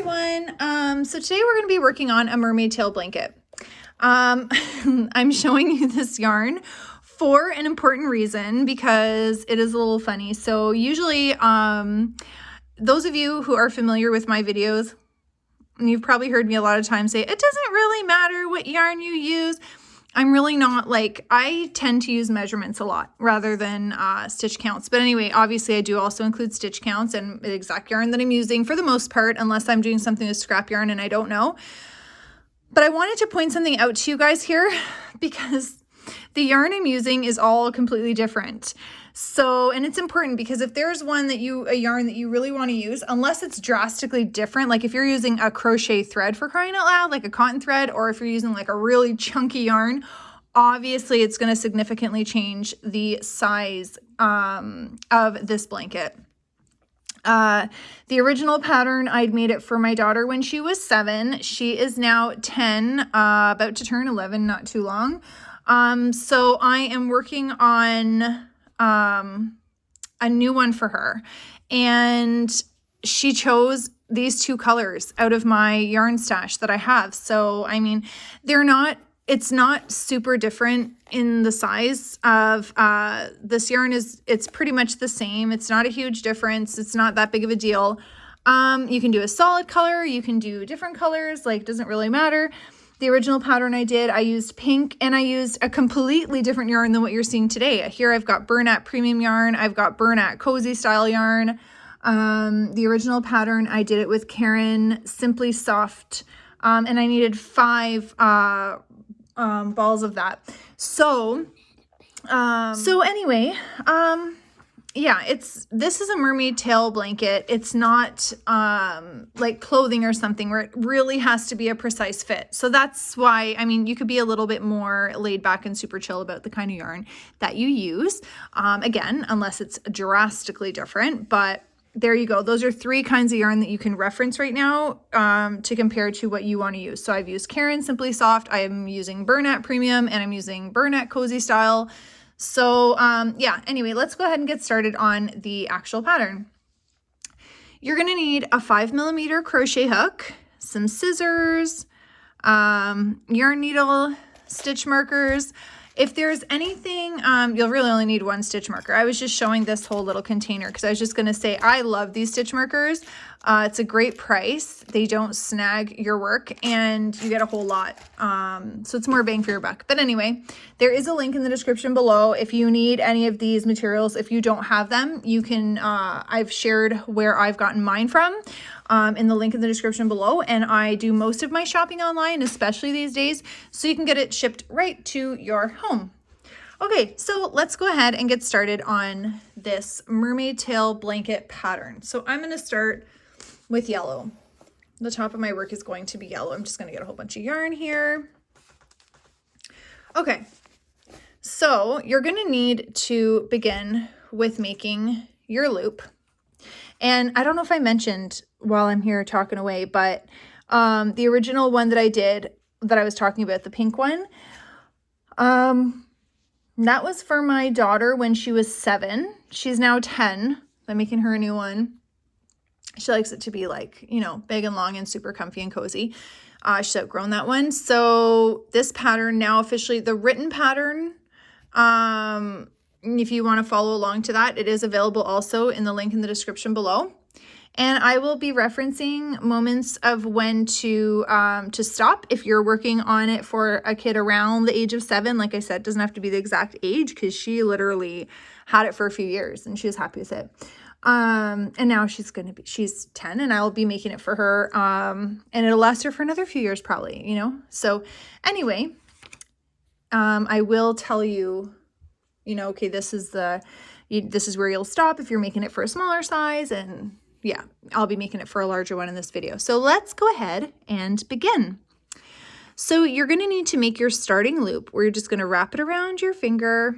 everyone. So today we're going to be working on a mermaid tail blanket. I'm showing you this yarn for an important reason because it is a little funny. So usually, those of you who are familiar with my videos, you've probably heard me a lot of times say, it doesn't really matter what yarn you use. I'm really not, like, I tend to use measurements a lot rather than stitch counts. But anyway, obviously I do also include stitch counts and the exact yarn that I'm using for the most part, unless I'm doing something with scrap yarn and I don't know. But I wanted to point something out to you guys here because the yarn I'm using is all completely different. So, and it's important because if there's a yarn that you really want to use, unless it's drastically different, like if you're using a crochet thread for crying out loud, like a cotton thread, or if you're using like a really chunky yarn, obviously it's going to significantly change the size of this blanket. The original pattern, I'd made it for my daughter when she was 7. She is now 10, about to turn 11, not too long. So I am working on a new one for her, and she chose these two colors out of my yarn stash that I have. So, I mean, it's not super different in the size of, this yarn it's pretty much the same. It's not a huge difference. It's not that big of a deal. You can do a solid color, you can do different colors, like, doesn't really matter. The original pattern I did, I used pink, and I used a completely different yarn than what you're seeing today. Here I've got Bernat premium yarn. I've got Bernat cozy style yarn. The original pattern, I did it with Caron Simply Soft, and I needed 5 balls of that. So anyway, yeah, this is a mermaid tail blanket. It's not like clothing or something where it really has to be a precise fit. So that's why, I mean, you could be a little bit more laid back and super chill about the kind of yarn that you use. Again, unless it's drastically different, but there you go. Those are 3 kinds of yarn that you can reference right now to compare to what you want to use. So I've used Caron Simply Soft, I am using Bernat Premium, and I'm using Bernat Cozy Style. So yeah, anyway, let's go ahead and get started on the actual pattern. You're going to need a 5mm crochet hook, some scissors, yarn needle, stitch markers. If there's anything, you'll really only need 1 stitch marker. I was just showing this whole little container because I was just going to say I love these stitch markers. It's a great price. They don't snag your work and you get a whole lot. So it's more bang for your buck. But anyway, there is a link in the description below if you need any of these materials. If you don't have them, you can, I've shared where I've gotten mine from in the link in the description below. And I do most of my shopping online, especially these days, so you can get it shipped right to your home. Okay, so let's go ahead and get started on this mermaid tail blanket pattern. So I'm going to start with yellow. The top of my work is going to be yellow. I'm just going to get a whole bunch of yarn here. Okay, so you're going to need to begin with making your loop. And I don't know if I mentioned while I'm here talking away, but the original one that I did that I was talking about, the pink one, that was for my daughter when she was 7. She's now 10. I'm making her a new one. She likes it to be like, you know, big and long and super comfy and cozy. She's outgrown that one. So this pattern now officially, the written pattern, if you want to follow along to that, it is available also in the link in the description below. And I will be referencing moments of when to stop if you're working on it for a kid around the age of 7. Like I said, it doesn't have to be the exact age because she literally had it for a few years and she was happy with it. And now she's 10 and I'll be making it for her. And it'll last her for another few years probably, you know? So anyway, I will tell you, you know, okay, this is where you'll stop if you're making it for a smaller size, and yeah, I'll be making it for a larger one in this video. So let's go ahead and begin. So you're going to need to make your starting loop where you're just going to wrap it around your finger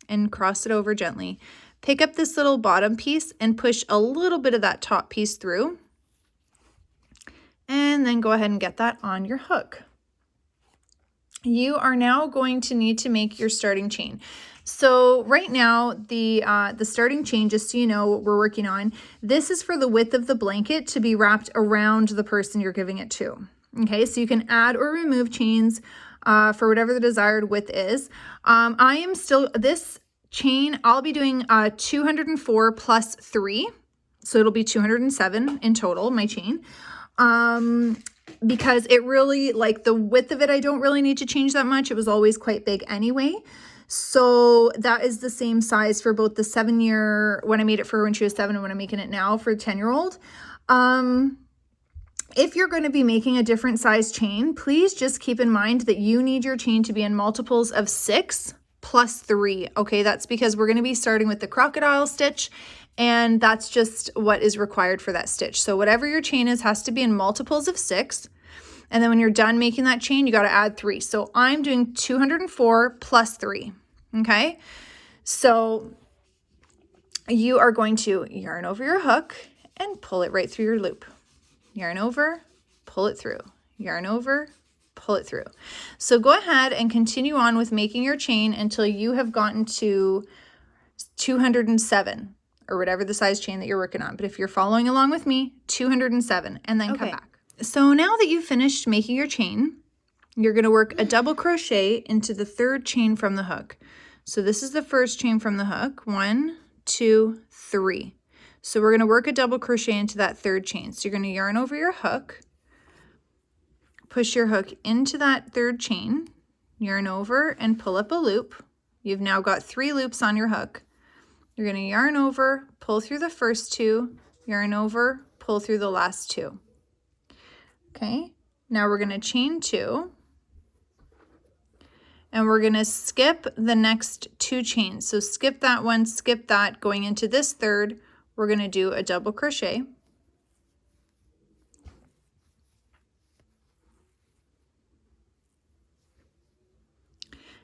and cross it over gently. Pick up this little bottom piece and push a little bit of that top piece through. And then go ahead and get that on your hook. You are now going to need to make your starting chain. So right now, the starting chain, just so you know what we're working on, this is for the width of the blanket to be wrapped around the person you're giving it to. Okay, so you can add or remove chains for whatever the desired width is. I am still, this chain, I'll be doing 204 plus 3. So it'll be 207 in total, my chain. Because it really, like the width of it, I don't really need to change that much. It was always quite big anyway. So that is the same size for both the 7-year, when I made it for when she was 7 and when I'm making it now for 10-year-old. If you're going to be making a different size chain, please just keep in mind that you need your chain to be in multiples of 6 plus 3. Okay, that's because we're going to be starting with the crocodile stitch, and that's just what is required for that stitch. So whatever your chain is has to be in multiples of 6. And then when you're done making that chain, you got to add 3. So I'm doing 204 plus 3. Okay. So you are going to yarn over your hook and pull it right through your loop. Yarn over, pull it through. Yarn over, pull it through. So go ahead and continue on with making your chain until you have gotten to 207 or whatever the size chain that you're working on. But if you're following along with me, 207, and then come back. So now that you've finished making your chain, you're going to work a double crochet into the 3rd chain from the hook. So this is the 1st chain from the hook. 1, 2, 3. So we're going to work a double crochet into that 3rd chain. So you're going to yarn over your hook, push your hook into that 3rd chain, yarn over and pull up a loop. You've now got 3 loops on your hook. You're going to yarn over, pull through the first 2, yarn over, pull through the last 2. Okay, now we're going to chain 2, and we're going to skip the next 2 chains. So skip that one, skip that. Going into this 3rd, we're going to do a double crochet.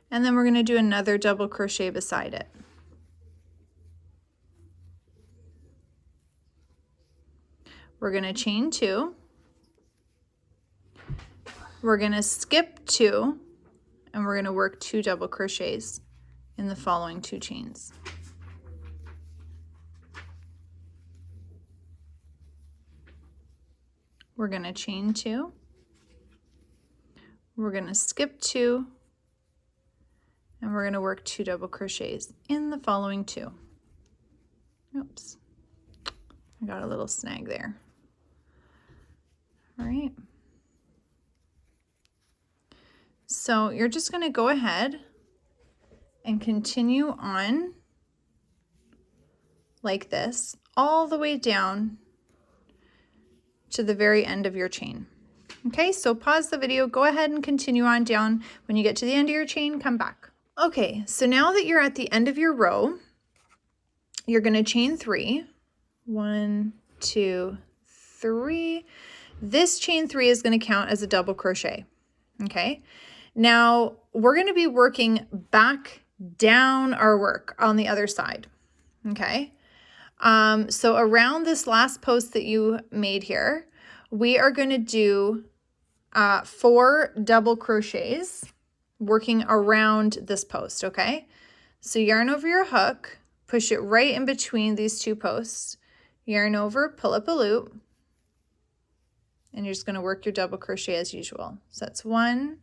And then we're going to do another double crochet beside it. We're going to chain 2. We're going to skip 2, and we're going to work 2 double crochets in the following 2 chains. We're going to chain 2. We're going to skip 2, and we're going to work 2 double crochets in the following 2. Oops, I got a little snag there. All right. So you're just going to go ahead and continue on like this all the way down to the very end of your chain. Okay, so pause the video, go ahead and continue on down. When you get to the end of your chain, come back. Okay, so now that you're at the end of your row, you're going to chain 3. 1, 2, 3. This chain 3 is going to count as a double crochet. Okay. Now we're going to be working back down our work on the other side. Okay. So around this last post that you made here, we are going to do 4 double crochets working around this post. Okay. So yarn over your hook, push it right in between these 2 posts, yarn over, pull up a loop, and you're just going to work your double crochet as usual. So that's 1,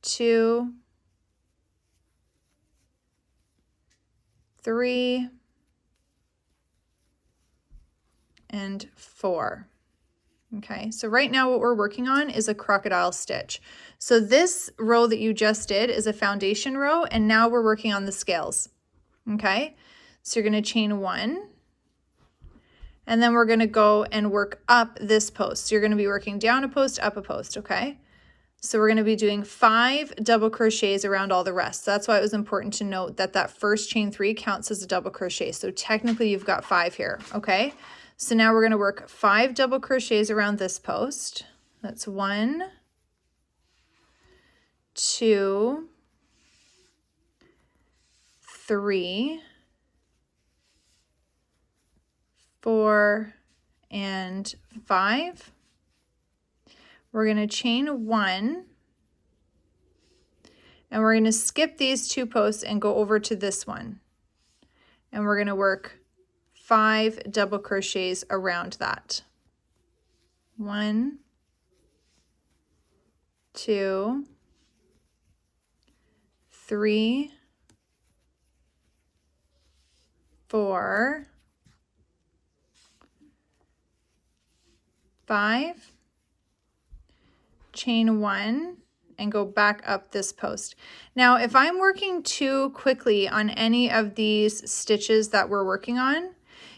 2, 3, and 4. Okay, so right now what we're working on is a crocodile stitch. So this row that you just did is a foundation row, and now we're working on the scales. Okay, so you're going to chain 1, and then we're going to go and work up this post. So you're going to be working down a post, up a post. Okay, so we're going to be doing 5 double crochets around all the rest. So that's why it was important to note that that first chain 3 counts as a double crochet. So technically you've got 5 here. Okay, so now we're going to work 5 double crochets around this post. That's 1, 2, 3, 4, and 5. We're going to chain 1, And we're going to skip these 2 posts and go over to this one. And we're going to work 5 double crochets around that. 1, 2, 3, 4, 5, chain 1, and go back up this post. Now, if I'm working too quickly on any of these stitches that we're working on,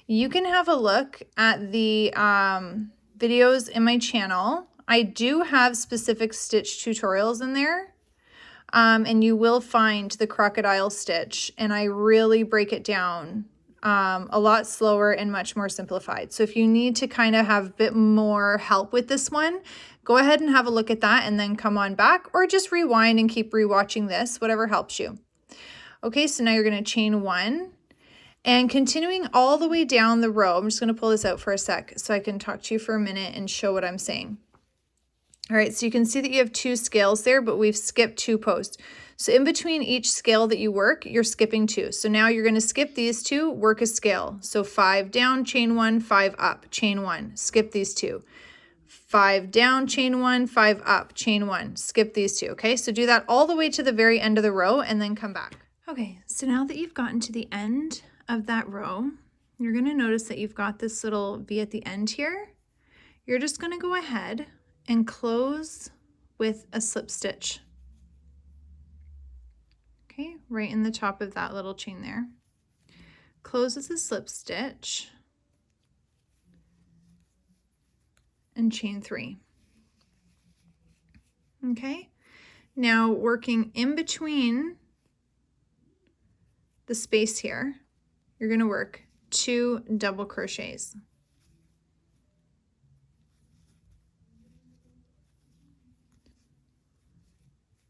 you can have a look at the videos in my channel. I do have specific stitch tutorials in there, and you will find the crocodile stitch, and I really break it down a lot slower and much more simplified. So if you need to kind of have a bit more help with this one, go ahead and have a look at that and then come on back, or just rewind and keep rewatching this, whatever helps you. Okay, so now you're going to chain 1 and continuing all the way down the row. I'm just going to pull this out for a sec so I can talk to you for a minute and show what I'm saying. All right, so you can see that you have 2 scales there, but we've skipped 2 posts. So in between each scale that you work, you're skipping 2. So now you're going to skip these 2, work a scale. So 5 down, chain 1, 5 up, chain 1, skip these 2. 5 down, chain 1, 5 up, chain 1, skip these 2. Okay, so do that all the way to the very end of the row and then come back. Okay, so now that you've gotten to the end of that row, you're going to notice that you've got this little V at the end here. You're just going to go ahead and close with a slip stitch. Okay, right in the top of that little chain there. Close with a slip stitch and chain 3. Okay, now working in between the space here, you're going to work 2 double crochets.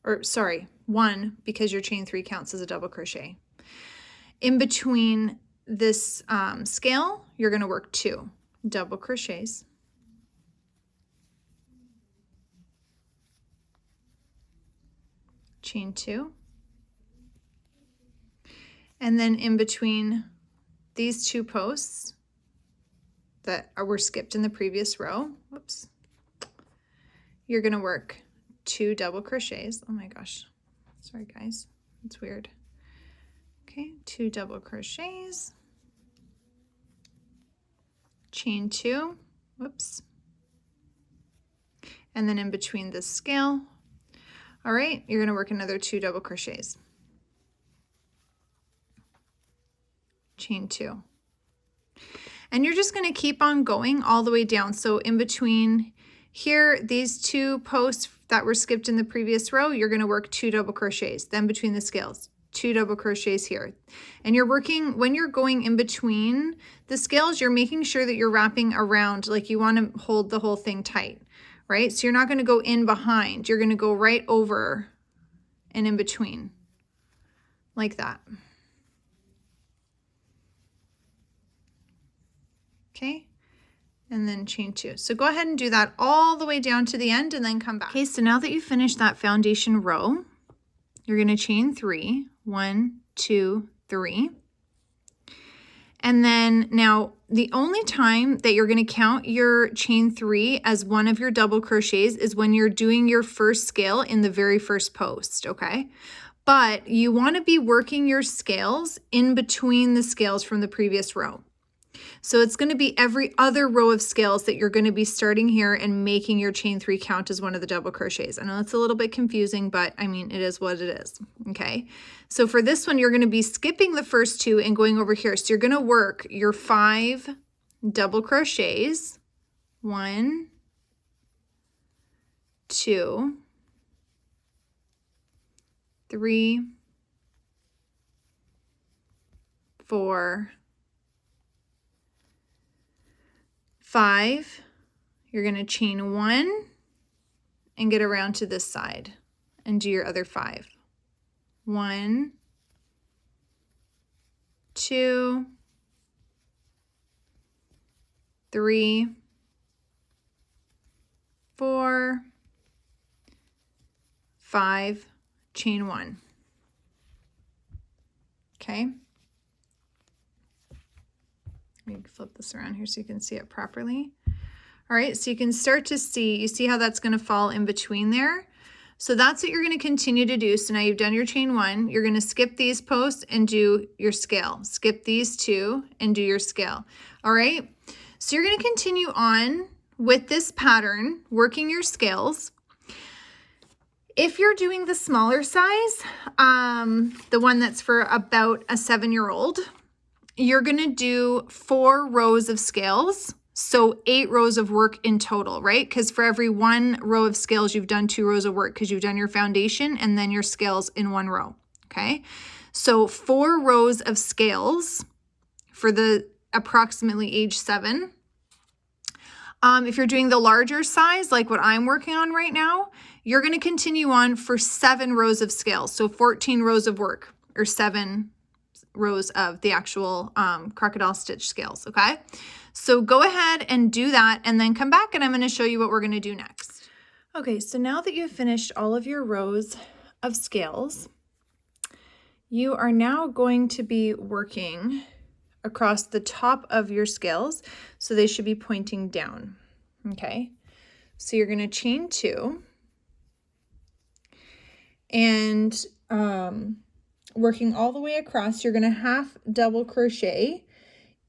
Or sorry, 1, because your chain 3 counts as a double crochet. In between this scale, you're going to work 2 double crochets. Chain 2. And then in between these 2 posts that were skipped in the previous row, whoops, you're going to work 2 double crochets. Oh my gosh, sorry guys, it's weird. Okay, 2 double crochets, chain 2, whoops, and then in between this scale, all right, you're going to work another 2 double crochets, chain 2, and you're just going to keep on going all the way down. So in between here, these 2 posts that were skipped in the previous row, you're going to work 2 double crochets. Then between the scales, 2 double crochets here. And you're working, when you're going in between the scales, you're making sure that you're wrapping around, like you want to hold the whole thing tight, right? So you're not going to go in behind. You're going to go right over and in between, like that. Okay. And then chain 2. So go ahead and do that all the way down to the end and then come back. Okay, so now that you've finished that foundation row, you're going to chain 3. 1, 2, 3. And then now the only time that you're going to count your chain 3 as one of your double crochets is when you're doing your first scale in the very first post, okay? But you want to be working your scales in between the scales from the previous row. So it's going to be every other row of scales that you're going to be starting here and making your chain 3 count as one of the double crochets. I know it's a little bit confusing, but I mean, it is what it is. Okay. So for this one, you're going to be skipping the first 2 and going over here. So you're going to work your 5 double crochets. 1, 2, 3, 4, 5, you're going to chain 1 and get around to this side and do your other 5. 1, 2, 3, 4, 5, chain 1. Okay. Let me flip this around here so you can see it properly. All right, so you can start to see, you see how that's going to fall in between there? So that's what you're going to continue to do. So now you've done your chain 1, you're going to skip these posts and do your scale. Skip these 2 and do your scale. All right, so you're going to continue on with this pattern, working your scales. If you're doing the smaller size, the one that's for about a 7-year-old, you're going to do 4 rows of scales. So 8 rows of work in total, right? Because for every 1 row of scales, you've done 2 rows of work because you've done your foundation and then your scales in 1 row, okay? So 4 rows of scales for the approximately age 7. If you're doing the larger size, like what I'm working on right now, you're going to continue on for 7 rows of scales. So 14 rows of work, or 7 rows of the actual crocodile stitch scales, okay? So go ahead and do that and then come back and I'm going to show you what we're going to do next. Okay, so now that you've finished all of your rows of scales, you are now going to be working across the top of your scales, so they should be pointing down, okay? So you're going to chain 2 and working all the way across, you're going to half double crochet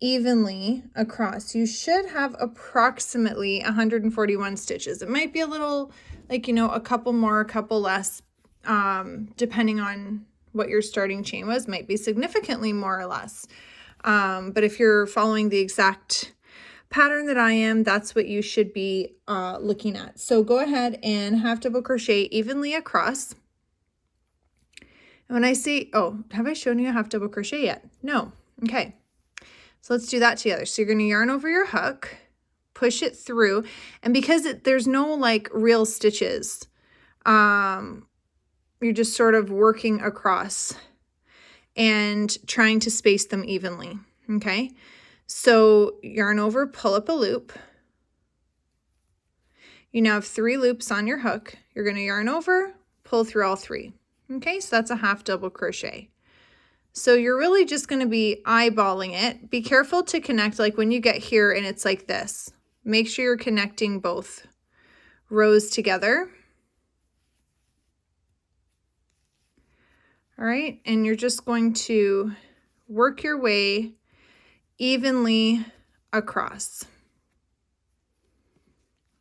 evenly across. You should have approximately 141 stitches. It might be a little, like, you know, a couple more, a couple less, depending on what your starting chain was. Might be significantly more or less. But if you're following the exact pattern that I am, that's what you should be looking at. So go ahead and half double crochet evenly across. And when I say, oh, have I shown you a half double crochet yet? No. Okay. So let's do that together. So you're going to yarn over your hook, push it through, and because there's no like real stitches, you're just sort of working across and trying to space them evenly, okay? So yarn over, pull up a loop. You now have 3 loops on your hook. You're going to yarn over, pull through all 3, okay? So that's a half double crochet. So you're really just going to be eyeballing it. Be careful to connect, like when you get here and it's like this. Make sure you're connecting both rows together. All right, and you're just going to work your way evenly across.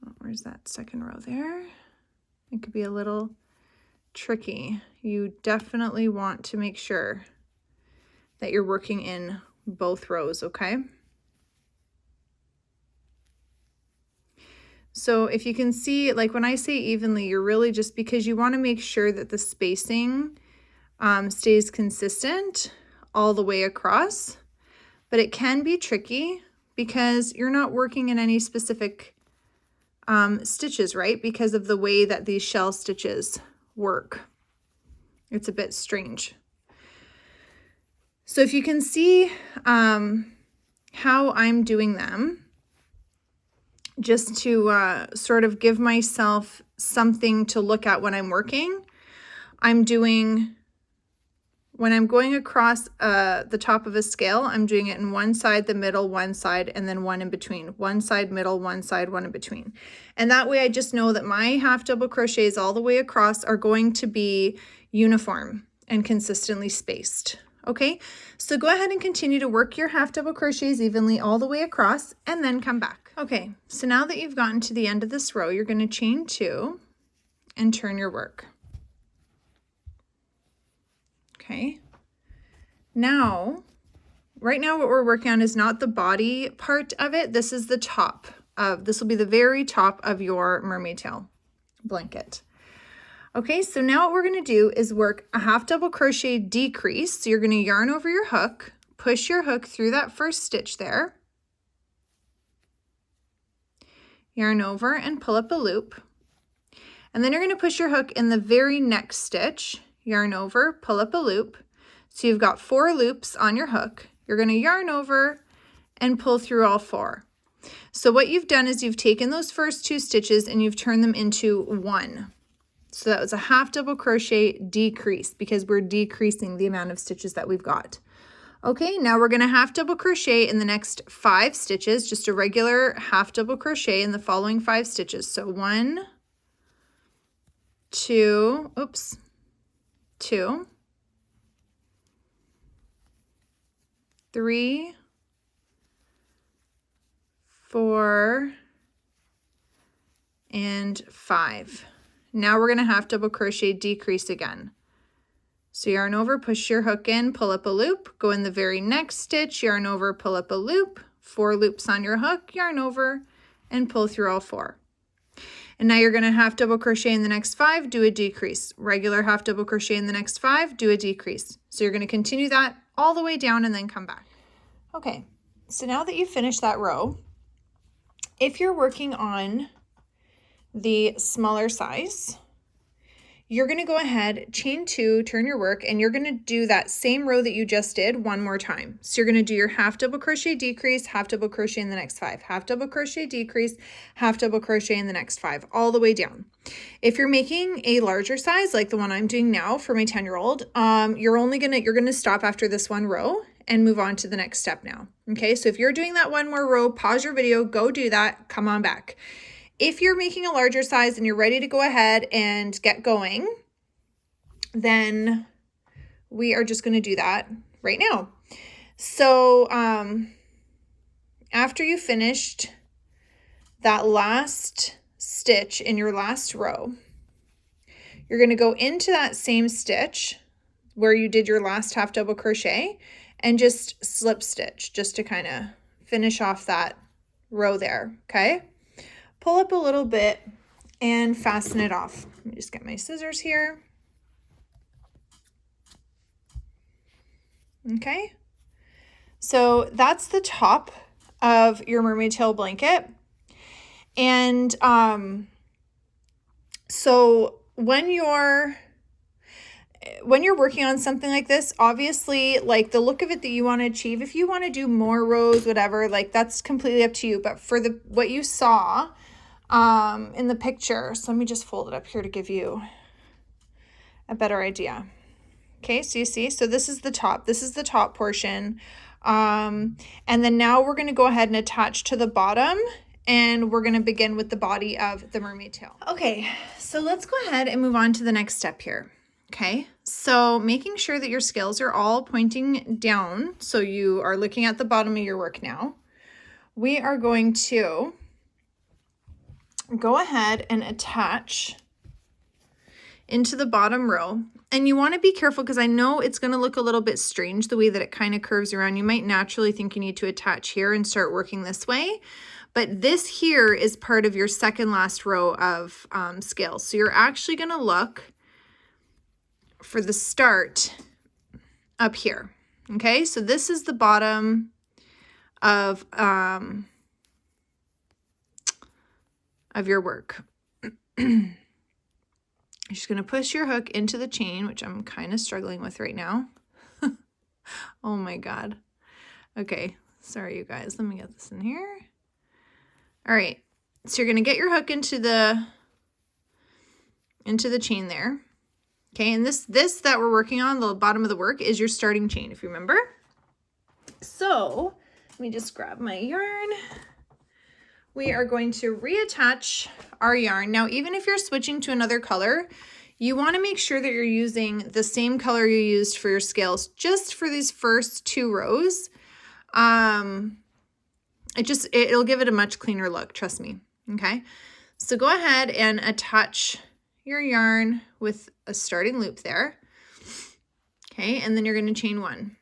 Oh, where's that second row there? It could be a little tricky. You definitely want to make sure that you're working in both rows, okay? So if you can see, like when I say evenly, you're really just, because you want to make sure that the spacing stays consistent all the way across, but it can be tricky because you're not working in any specific stitches, right? Because of the way that these shell stitches work. It's a bit strange. So if you can see how I'm doing them, just to sort of give myself something to look at when I'm working, I'm doing, when I'm going across the top of a scale, I'm doing it in one side, the middle, one side, and then one in between. One side, middle, one side, one in between. And that way I just know that my half double crochets all the way across are going to be uniform and consistently spaced. Okay, so go ahead and continue to work your half double crochets evenly all the way across and then come back. Okay, so now that you've gotten to the end of this row, you're going to chain 2 and turn your work. Okay, now, right now what we're working on is not the body part of it. This is the top of, this will be the very top of your mermaid tail blanket. Okay, so now what we're going to do is work a half double crochet decrease. So you're going to yarn over your hook, push your hook through that first stitch there, yarn over and pull up a loop. And then you're going to push your hook in the very next stitch, yarn over, pull up a loop. So you've got 4 loops on your hook. You're going to yarn over and pull through all 4. So what you've done is you've taken those first 2 stitches and you've turned them into 1. So that was a half double crochet decrease because we're decreasing the amount of stitches that we've got. Okay, now we're going to half double crochet in the next 5 stitches, just a regular half double crochet in the following 5 stitches. So 1, 2, 2, 3, 4, and 5. Now we're going to half double crochet decrease again. So yarn over, push your hook in, pull up a loop, go in the very next stitch, yarn over, pull up a loop, 4 loops on your hook, yarn over, and pull through all 4. And now you're going to half double crochet in the next 5, do a decrease. Regular half double crochet in the next 5, do a decrease. So you're going to continue that all the way down and then come back. Okay, so now that you've finished that row, if you're working on the smaller size, you're going to go ahead, chain 2, turn your work, and you're going to do that same row that you just did one more time. So you're going to do your half double crochet decrease, half double crochet in the next 5, half double crochet decrease, half double crochet in the next 5, all the way down. If you're making a larger size, like the one I'm doing now for my 10-year-old, you're going to stop after this one row and move on to the next step now. Okay, so if you're doing that one more row, pause your video, go do that, come on back. If you're making a larger size and you're ready to go ahead and get going, then we are just going to do that right now. So after you finished that last stitch in your last row, you're going to go into that same stitch where you did your last half double crochet and just slip stitch just to kind of finish off that row there, okay? Pull up a little bit and fasten it off. Let me just get my scissors here. Okay, so that's the top of your mermaid tail blanket. And so when you're working on something like this, obviously, like the look of it that you want to achieve, if you want to do more rows, whatever, like that's completely up to you. But for what you saw in the picture, so let me just fold it up here to give you a better idea. Okay, so you see, so this is the top portion. And then now we're going to go ahead and attach to the bottom, and we're going to begin with the body of the mermaid tail. Okay, so let's go ahead and move on to the next step here. Okay, so making sure that your scales are all pointing down, so you are looking at the bottom of your work now. We are going to go ahead and attach into the bottom row. And you want to be careful because I know it's going to look a little bit strange the way that it kind of curves around. You might naturally think you need to attach here and start working this way. But this here is part of your second last row of scales. So you're actually going to look for the start up here. Okay, so this is the bottom of your work. You're just going to push your hook into the chain, which I'm kind of struggling with right now. Oh my God. Okay, sorry you guys. Let me get this in here. All right, so you're going to get your hook into the chain there. Okay, and this that we're working on, the bottom of the work, is your starting chain, if you remember. So let me just grab my yarn. We are going to reattach our yarn. Now, even if you're switching to another color, you want to make sure that you're using the same color you used for your scales just for these first 2 rows. It'll give it a much cleaner look, trust me. Okay, so go ahead and attach your yarn with a starting loop there. Okay, and then you're going to chain 1.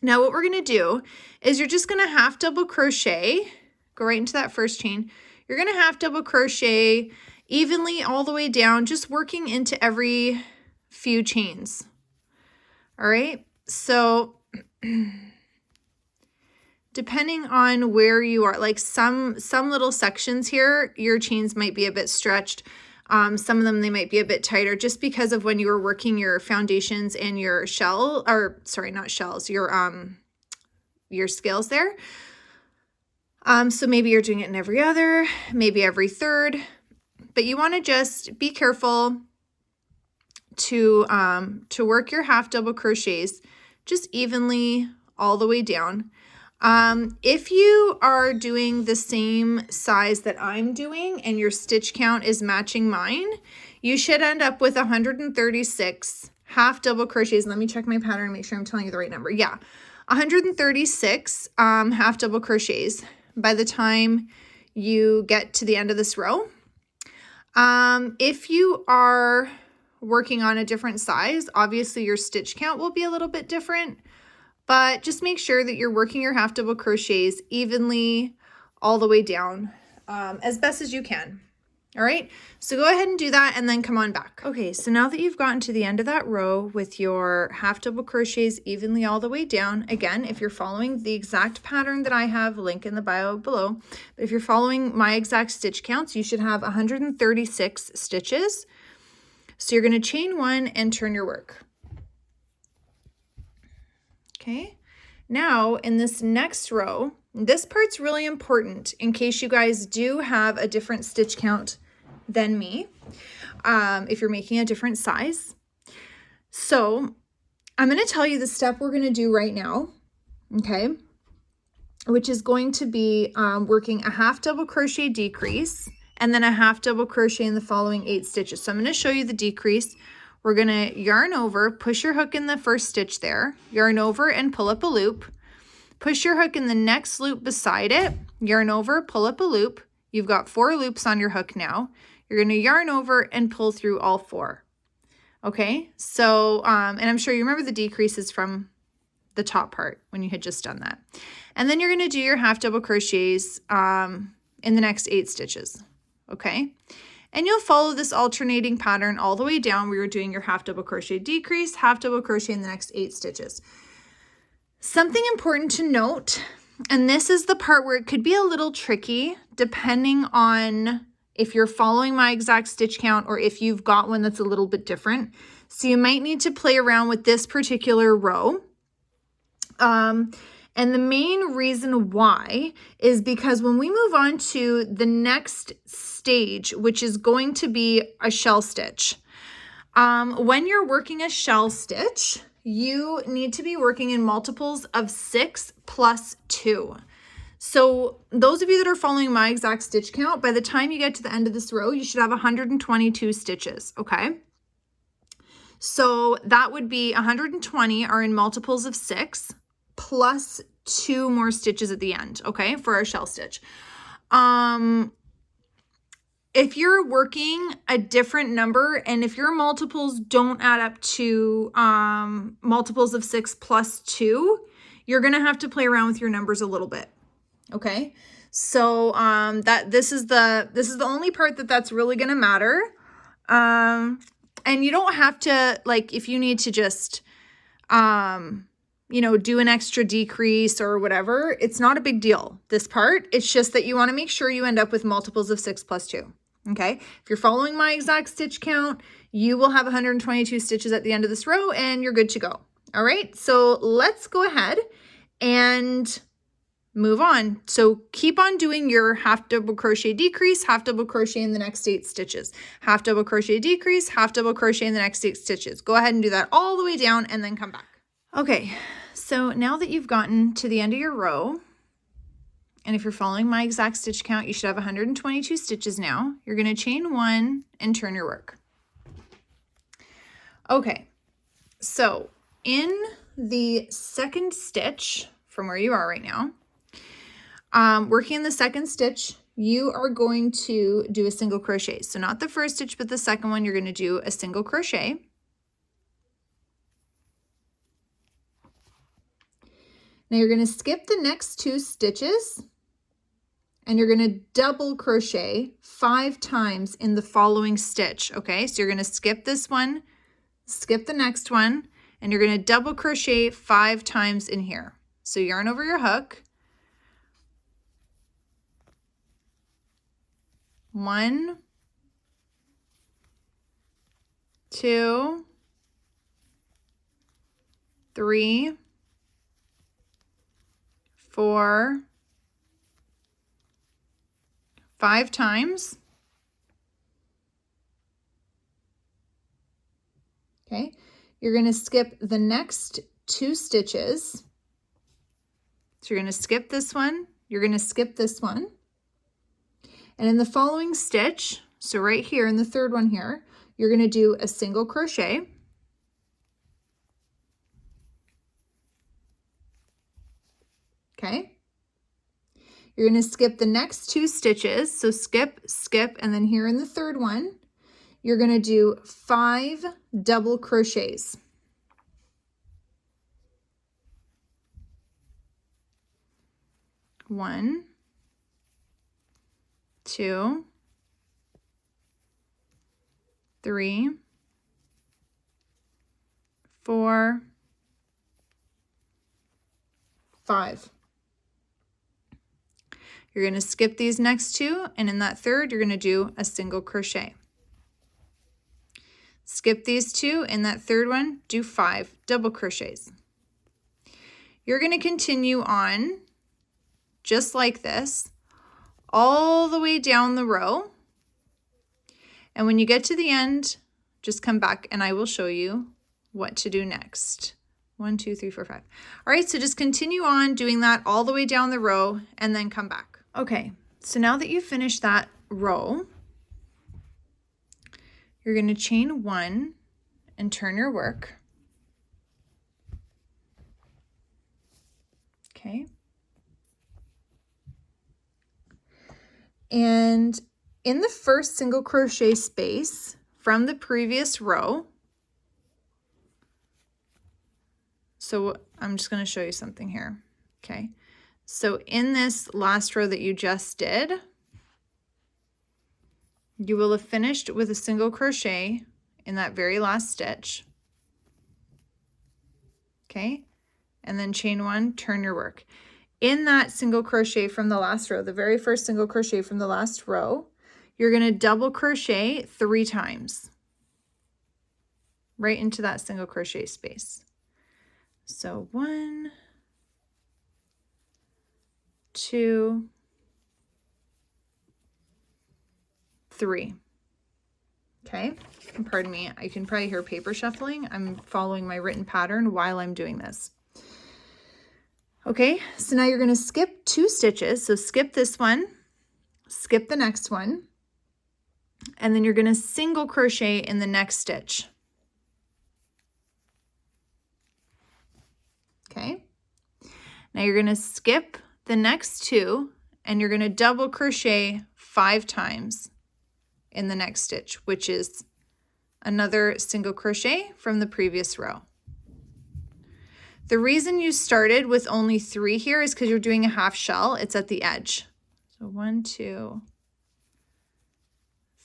Now what we're going to do is you're just going to half double crochet, go right into that first chain. You're going to half double crochet evenly all the way down, just working into every few chains. All right, so depending on where you are, like some little sections here, your chains might be a bit stretched. Some of them, they might be a bit tighter just because of when you were working your foundations and your not shells, your scales there. So maybe you're doing it in every other, maybe every third. but you want to just be careful to work your half double crochets just evenly all the way down. If you are doing the same size that I'm doing and your stitch count is matching mine, you should end up with 136 half double crochets. Let me check my pattern and make sure I'm telling you the right number. Yeah, 136 half double crochets by the time you get to the end of this row. If you are working on a different size, obviously your stitch count will be a little bit different, but just make sure that you're working your half double crochets evenly all the way down as best as you can. All right, so go ahead and do that and then come on back. Okay, so now that you've gotten to the end of that row with your half double crochets evenly all the way down, again, if you're following the exact pattern that I have, link in the bio below, but if you're following my exact stitch counts, you should have 136 stitches. So you're going to chain one and turn your work. Okay, now in this next row, this part's really important in case you guys do have a different stitch count than me, if you're making a different size. So I'm going to tell you the step we're going to do right now, okay, which is going to be working a half double crochet decrease and then a half double crochet in the following 8 stitches. So I'm going to show you the decrease. We're going to yarn over, push your hook in the first stitch there, yarn over and pull up a loop, push your hook in the next loop beside it, yarn over, pull up a loop. You've got 4 loops on your hook now. You're going to yarn over and pull through all 4. Okay, so, and I'm sure you remember the decreases from the top part when you had just done that. And then you're going to do your half double crochets in the next 8 stitches. Okay, and you'll follow this alternating pattern all the way down where you're doing your half double crochet decrease, half double crochet in the next 8 stitches. Something important to note, and this is the part where it could be a little tricky depending on if you're following my exact stitch count or if you've got one that's a little bit different. So you might need to play around with this particular row. And the main reason why is because when we move on to the next stage, which is going to be a shell stitch, when you're working a shell stitch, you need to be working in multiples of 6 plus 2. So those of you that are following my exact stitch count, by the time you get to the end of this row, you should have 122 stitches, okay? So that would be 120 are in multiples of 6 plus 2 more stitches at the end, okay, for our shell stitch. If you're working a different number and if your multiples don't add up to multiples of 6 plus 2, you're going to have to play around with your numbers a little bit. Okay, so this is the only part that's really going to matter. And you don't have to, like, if you need to just you know, do an extra decrease or whatever, it's not a big deal, this part. It's just that you want to make sure you end up with multiples of 6 plus 2. Okay, if you're following my exact stitch count, you will have 122 stitches at the end of this row and you're good to go. All right, so let's go ahead and move on. So keep on doing your half double crochet decrease, half double crochet in the next 8 stitches, half double crochet decrease, half double crochet in the next 8 stitches. Go ahead and do that all the way down and then come back. Okay, so now that you've gotten to the end of your row, and if you're following my exact stitch count, you should have 122 stitches now. You're going to chain 1 and turn your work. Okay, so in the second stitch from where you are right now, working in the second stitch, you are going to do a single crochet. So not the first stitch, but the second one, you're going to do a single crochet. Now you're going to skip the next 2 stitches and you're going to double crochet 5 times in the following stitch. Okay, so you're going to skip this one, skip the next one, and you're going to double crochet 5 times in here. So yarn over your hook. 1, 2, 3, 4, 5 times. you're going to skip the next 2 stitches. So you're going to skip this one, you're going to skip this one. And in the following stitch, so right here in the 3rd one here, you're going to do a single crochet. Okay. You're going to skip the next 2 stitches. So skip, skip, and then here in the 3rd one, you're going to do 5 double crochets. One, 2, 3, 4, 5. You're going to skip these next 2, and in that 3rd, you're going to do a single crochet. Skip these 2, in that 3rd one, do 5 double crochets. You're going to continue on just like this, all the way down the row. And when you get to the end, just come back and I will show you what to do next. 1, 2, 3, 4, 5. All right, so just continue on doing that all the way down the row and then come back. Okay, so now that you've finished that row, you're going to chain 1 and turn your work. Okay. And in the first single crochet space from the previous row, so I'm just going to show you something here. Okay. So in this last row that you just did, you will have finished with a single crochet in that very last stitch. Okay. And then chain 1, turn your work. In that single crochet from the last row, the very first single crochet from the last row, you're going to double crochet 3 times right into that single crochet space. So 1, 2, 3. Okay, and pardon me, I can probably hear paper shuffling. I'm following my written pattern while I'm doing this. Okay, so now you're going to skip 2 stitches. So skip this one, skip the next one, and then you're going to single crochet in the next stitch. Okay, now you're going to skip the next 2 and you're going to double crochet 5 times in the next stitch, which is another single crochet from the previous row. The reason you started with only 3 here is because you're doing a half shell. It's at the edge. So 1, 2,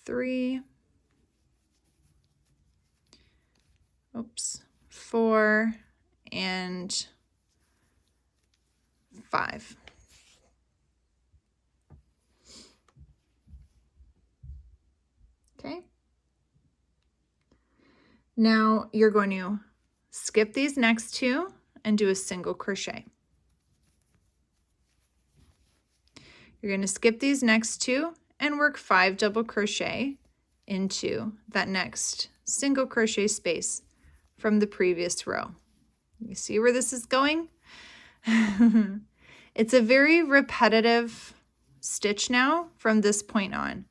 3, oops, 4, and 5. Okay. Now you're going to skip these next 2 and do a single crochet. You're going to skip these next 2 and work 5 double crochet into that next single crochet space from the previous row. You see where this is going? It's a very repetitive stitch now from this point on.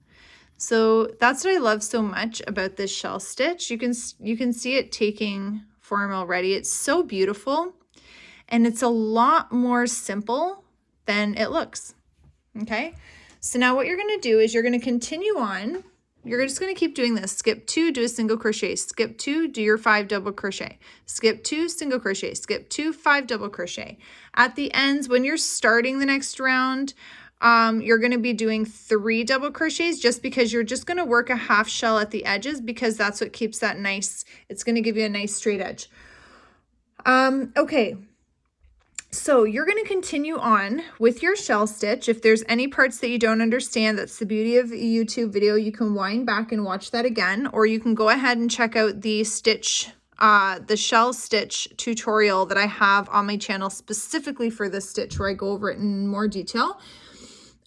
So that's what I love so much about this shell stitch. You can see it taking form already. It's so beautiful and it's a lot more simple than it looks. Okay, so now what you're going to do is you're going to continue on. You're just going to keep doing this. Skip 2, do a single crochet. Skip 2, do your 5 double crochet. Skip 2, single crochet. Skip 2, 5 double crochet. At the ends, when you're starting the next round, you're going to be doing 3 double crochets just because you're just going to work a half shell at the edges because that's what keeps that nice. It's going to give you a nice straight edge. Okay. So you're going to continue on with your shell stitch. If there's any parts that you don't understand, that's the beauty of a YouTube video. You can wind back and watch that again, or you can go ahead and check out the shell stitch tutorial that I have on my channel specifically for this stitch where I go over it in more detail.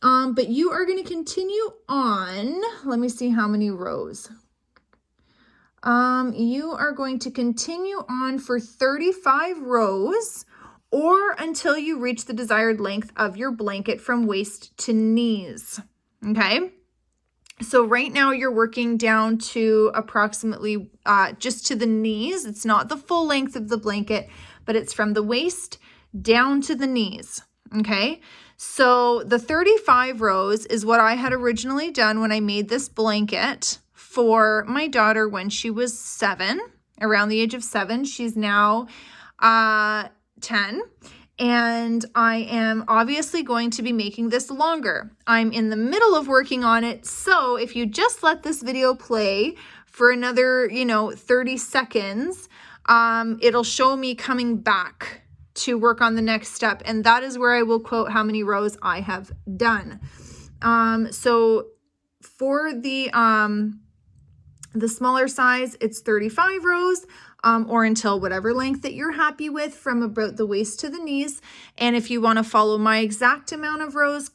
But you are going to continue on. Let me see how many rows. you are going to continue on for 35 rows or until you reach the desired length of your blanket from waist to knees. Okay. So right now you're working down to approximately just to the knees. It's not the full length of the blanket, but it's from the waist down to the knees. Okay. So the 35 rows is what I had originally done when I made this blanket for my daughter when she was 7, around the age of 7. She's now 10. And I am obviously going to be making this longer. I'm in the middle of working on it. So if you just let this video play for another, 30 seconds, it'll show me coming back to work on the next step. And that is where I will quote how many rows I have done. So for the smaller size, it's 35 rows. Or until whatever length that you're happy with from about the waist to the knees. And if you want to follow my exact amount of rows,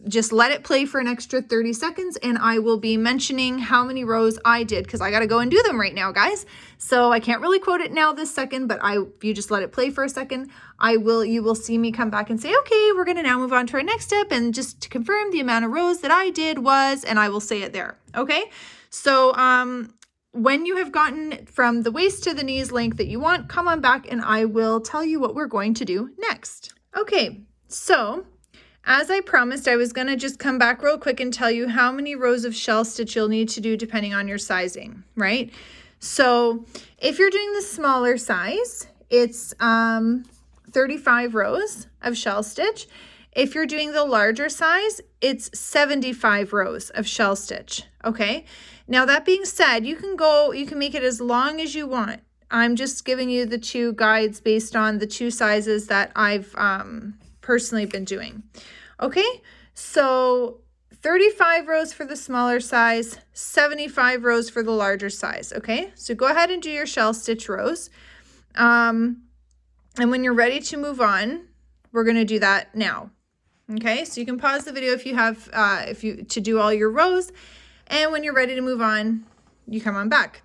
just let it play for an extra 30 seconds and I will be mentioning how many rows I did because I got to go and do them right now, guys. So I can't really quote it now this second, but if you just let it play for a second, you will see me come back and say, okay, we're going to now move on to our next step. And just to confirm the amount of rows that I did was, and I will say it there. Okay. So, when you have gotten from the waist to the knees length that you want, come on back and I will tell you what we're going to do next. Okay, so as I promised, I was going to just come back real quick and tell you how many rows of shell stitch you'll need to do depending on your sizing, right? So if you're doing the smaller size, it's 35 rows of shell stitch. If you're doing the larger size, it's 75 rows of shell stitch, okay? Now that being said, you can make it as long as you want. I'm just giving you the 2 guides based on the 2 sizes that I've personally been doing. Okay, so 35 rows for the smaller size, 75 rows for the larger size, okay? So go ahead and do your shell stitch rows. And when you're ready to move on, we're gonna do that now. Okay, so you can pause the video if you have, to do all your rows. And when you're ready to move on, you come on back.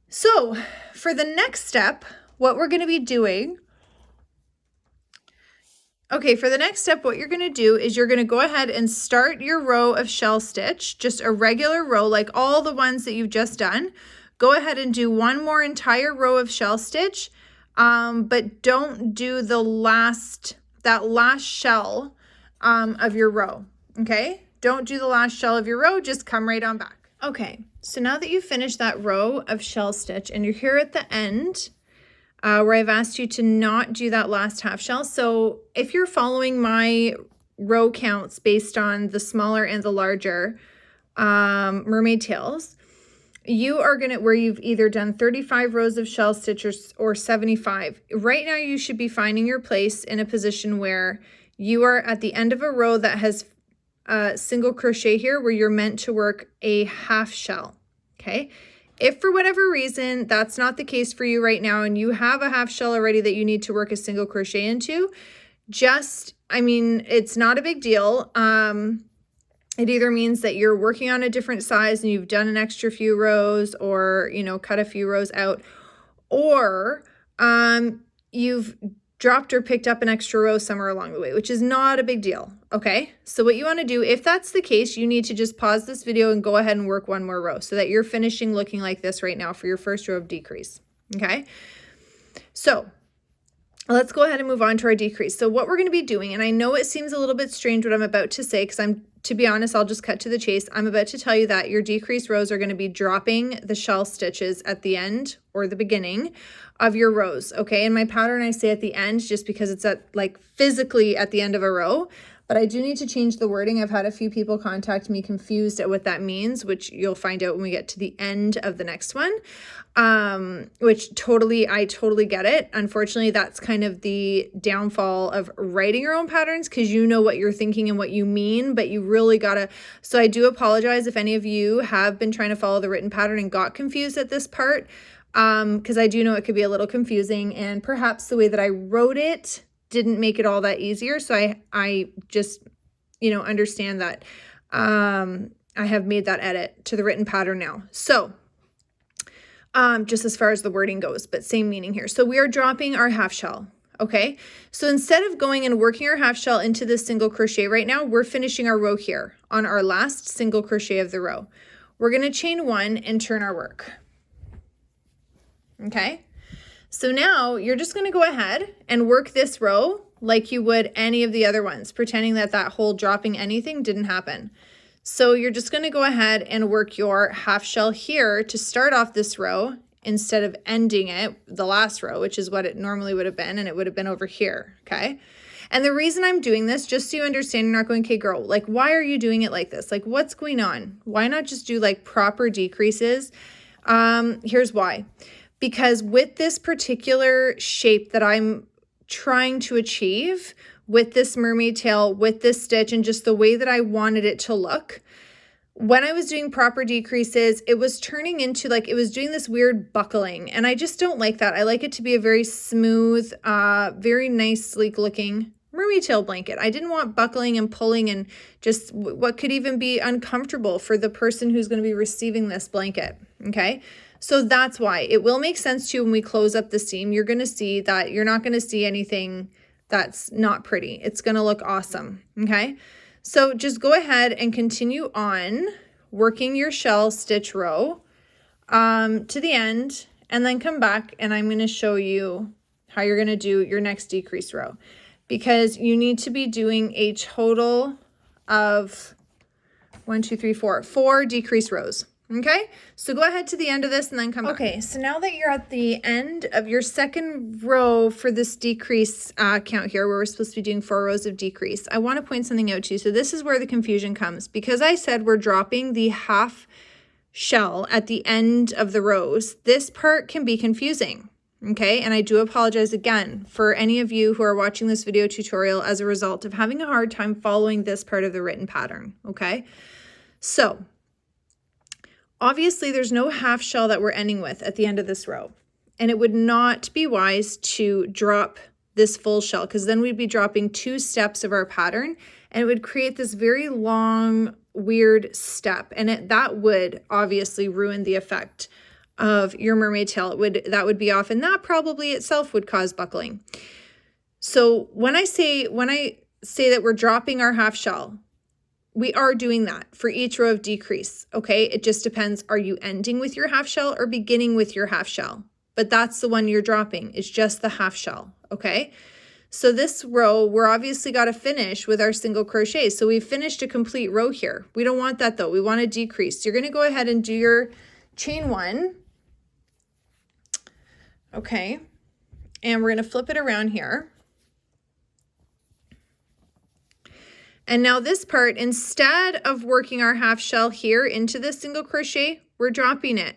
So for the next step, what we're going to be doing, what you're going to do is you're going to go ahead and start your row of shell stitch, just a regular row, like all the ones that you've just done. Go ahead and do one more entire row of shell stitch, but don't do that last shell of your row, okay? Don't do the last shell of your row, just come right on back. Okay, so now that you've finished that row of shell stitch and you're here at the end where I've asked you to not do that last half shell. So if you're following my row counts based on the smaller and the larger mermaid tails, you are where you've either done 35 rows of shell stitch or 75. Right now you should be finding your place in a position where you are at the end of a row that has single crochet here where you're meant to work a half shell, okay? If for whatever reason that's not the case for you right now and you have a half shell already that you need to work a single crochet into, it's not a big deal. It either means that you're working on a different size and you've done an extra few rows or, cut a few rows out, or you've dropped or picked up an extra row somewhere along the way, which is not a big deal, okay? So what you want to do, if that's the case, you need to just pause this video and go ahead and work one more row so that you're finishing looking like this right now for your first row of decrease, okay? So let's go ahead and move on to our decrease. So what we're going to be doing, and I know it seems a little bit strange what I'm about to say because to be honest, I'll just cut to the chase. I'm about to tell you that your decrease rows are going to be dropping the shell stitches at the end or the beginning of your rows, okay? In my pattern, I say at the end just because it's physically at the end of a row, but I do need to change the wording. I've had a few people contact me confused at what that means, which you'll find out when we get to the end of the next one, which I totally get it. Unfortunately, that's kind of the downfall of writing your own patterns because you know what you're thinking and what you mean, but you really gotta, so I do apologize if any of you have been trying to follow the written pattern and got confused at this part, because I do know it could be a little confusing and perhaps the way that I wrote it didn't make it all that easier. So I just, understand that I have made that edit to the written pattern now. So just as far as the wording goes, but same meaning here. So we are dropping our half shell. Okay, so instead of going and working our half shell into this single crochet right now, we're finishing our row here on our last single crochet of the row. We're going to chain 1 and turn our work. Okay, so now you're just going to go ahead and work this row like you would any of the other ones, pretending that that whole dropping anything didn't happen. So you're just going to go ahead and work your half shell here to start off this row, instead of ending it, the last row, which is what it normally would have been, and it would have been over here, okay? And the reason I'm doing this, just so you understand, you're not going, okay, girl, like, why are you doing it like this? Like, what's going on? Why not just do like proper decreases? Here's why. Because with this particular shape that I'm trying to achieve, with this mermaid tail, with this stitch, and just the way that I wanted it to look, when I was doing proper decreases, it was turning into like, it was doing this weird buckling, and I just don't like that. I like it to be a very smooth, very nice, sleek looking mermaid tail blanket. I didn't want buckling and pulling and just what could even be uncomfortable for the person who's going to be receiving this blanket. Okay, so that's why it will make sense to you when we close up the seam. You're going to see that you're not going to see anything that's not pretty. It's going to look awesome. Okay, so just go ahead and continue on working your shell stitch row to the end, and then come back and I'm going to show you how you're going to do your next decrease row, because you need to be doing a total of 4 decrease rows. Okay, so go ahead to the end of this and then come back. Okay, so now that you're at the end of your second row for this decrease count here, where we're supposed to be doing 4 rows of decrease, I want to point something out to you. So this is where the confusion comes, because I said we're dropping the half shell at the end of the rows. This part can be confusing. Okay, and I do apologize again for any of you who are watching this video tutorial as a result of having a hard time following this part of the written pattern. Okay, so obviously there's no half shell that we're ending with at the end of this row, and it would not be wise to drop this full shell, because then we'd be dropping 2 steps of our pattern, and it would create this very long, weird step, and that would obviously ruin the effect of your mermaid tail. That would be off, and that probably itself would cause buckling. So when I say that we're dropping our half shell, we are doing that for each row of decrease. Okay, it just depends. Are you ending with your half shell or beginning with your half shell? But that's the one you're dropping. It's just the half shell. Okay, so this row, we're obviously got to finish with our single crochet. So we've finished a complete row here. We don't want that though. We want to decrease. So you're going to go ahead and do your chain 1. Okay, and we're going to flip it around here. And now this part, instead of working our half shell here into this single crochet, we're dropping it.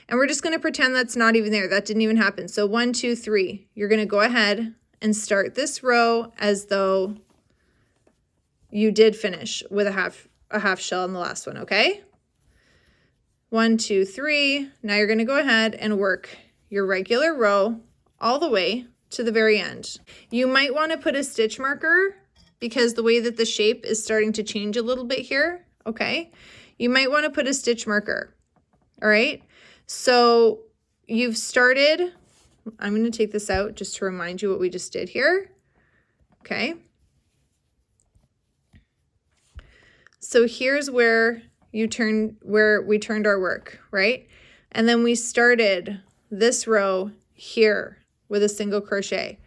And we're just going to pretend that's not even there. That didn't even happen. So 1, 2, 3, you're going to go ahead and start this row as though you did finish with a half shell in the last one, okay? 1, 2, 3. Now you're going to go ahead and work your regular row all the way to the very end. You might want to put a stitch marker, because the way that the shape is starting to change a little bit here, okay? You might want to put a stitch marker, all right? So you've started, I'm going to take this out just to remind you what we just did here, okay? So here's where we turned our work, right? And then we started this row here with a single crochet.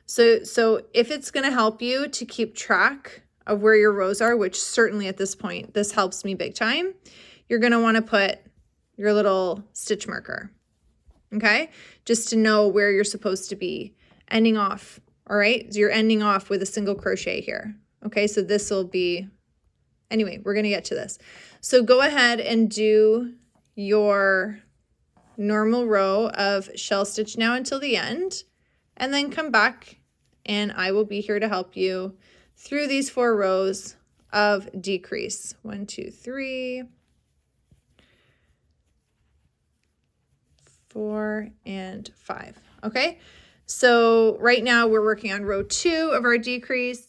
So if it's going to help you to keep track of where your rows are, which certainly at this point, this helps me big time, you're going to want to put your little stitch marker, okay? Just to know where you're supposed to be ending off, all right? So you're ending off with a single crochet here, okay? So this will be, anyway, we're going to get to this. So go ahead and do your normal row of shell stitch now until the end, and then come back and I will be here to help you through these 4 rows of decrease. 1, 2, 3, 4, and 5. Okay, so right now we're working on row 2 of our decrease.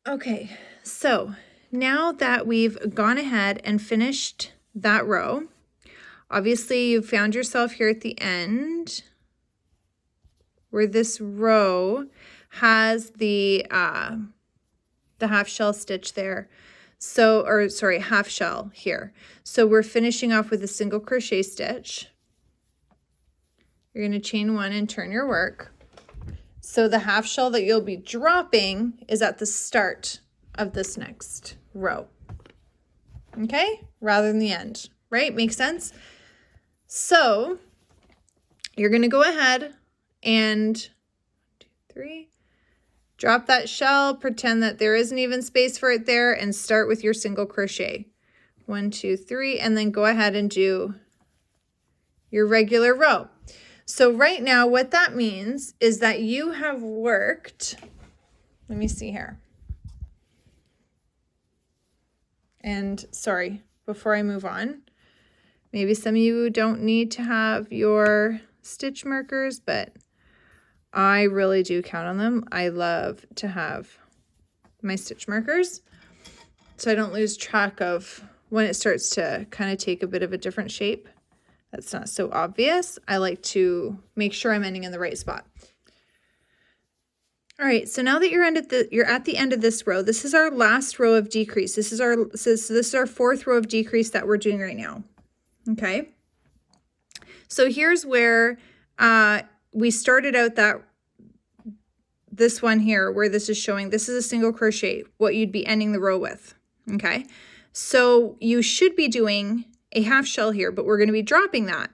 Okay, so now that we've gone ahead and finished that row, Obviously, you found yourself here at the end where this row has the half shell stitch there. So, or sorry, half shell here. So we're finishing off with a single crochet stitch. You're going to chain 1 and turn your work. So the half shell that you'll be dropping is at the start of this next row. Okay? Rather than the end, right? Makes sense? So you're going to go ahead and 1, 2, 3, drop that shell, pretend that there isn't even space for it there, and start with your single crochet. 1, 2, 3, and then go ahead and do your regular row. So right now, what that means is that you have worked, let me see here. And sorry, before I move on, maybe some of you don't need to have your stitch markers, but I really do count on them. I love to have my stitch markers so I don't lose track of when it starts to kind of take a bit of a different shape. That's not so obvious. I like to make sure I'm ending in the right spot. All right, so now that you're at the end of this row, this is our last row of decrease. This is our 4th row of decrease that we're doing right now. Okay. So here's where we started out this one here where this is showing this is a single crochet, what you'd be ending the row with. Okay. So you should be doing a half shell here, but we're going to be dropping that,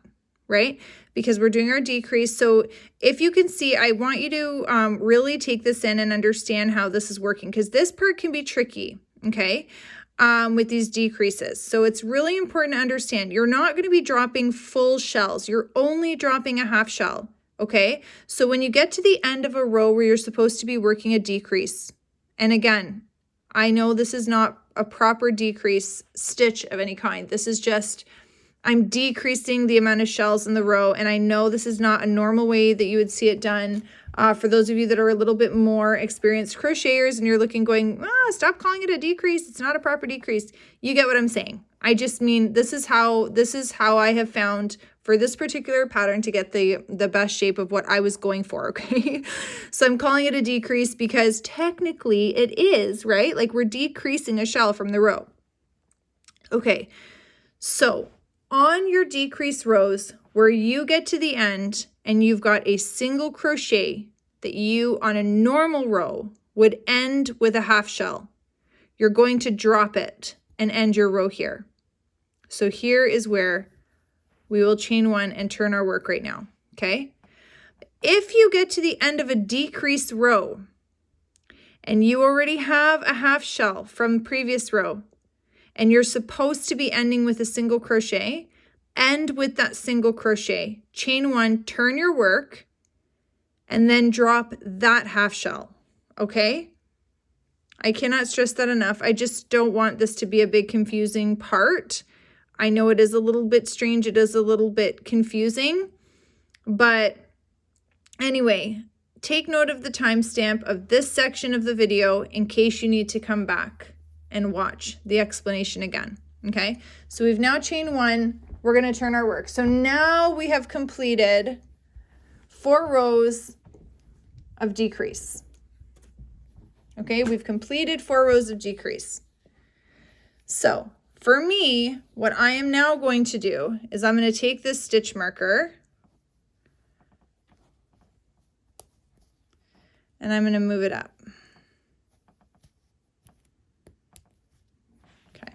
right? Because we're doing our decrease. So if you can see, I want you to really take this in and understand how this is working, because this part can be tricky, okay, with these decreases. So it's really important to understand you're not going to be dropping full shells. You're only dropping a half shell, okay? So when you get to the end of a row where you're supposed to be working a decrease, and again, I know this is not a proper decrease stitch of any kind. This is just, I'm decreasing the amount of shells in the row, and I know this is not a normal way that you would see it done. For those of you that are a little bit more experienced crocheters and you're looking going, stop calling it a decrease. It's not a proper decrease. You get what I'm saying. I just mean, this is how I have found for this particular pattern to get the best shape of what I was going for, okay? So I'm calling it a decrease because technically it is, right? Like we're decreasing a shell from the row. Okay, so on your decrease rows where you get to the end and you've got a single crochet that you on a normal row would end with a half shell, you're going to drop it and end your row here. So here is where we will chain 1 and turn our work right now, okay? If you get to the end of a decreased row and you already have a half shell from previous row and you're supposed to be ending with a single crochet, end with that single crochet, chain 1, turn your work, and then drop that half shell, okay? I cannot stress that enough. I just don't want this to be a big confusing part. I know it is a little bit strange. It is a little bit confusing, but anyway, take note of the timestamp of this section of the video in case you need to come back and watch the explanation again, okay? So we've now chained 1. We're going to turn our work. So now we have completed 4 rows of decrease. Okay, we've completed 4 rows of decrease. So for me, what I am now going to do is I'm going to take this stitch marker and I'm going to move it up. Okay.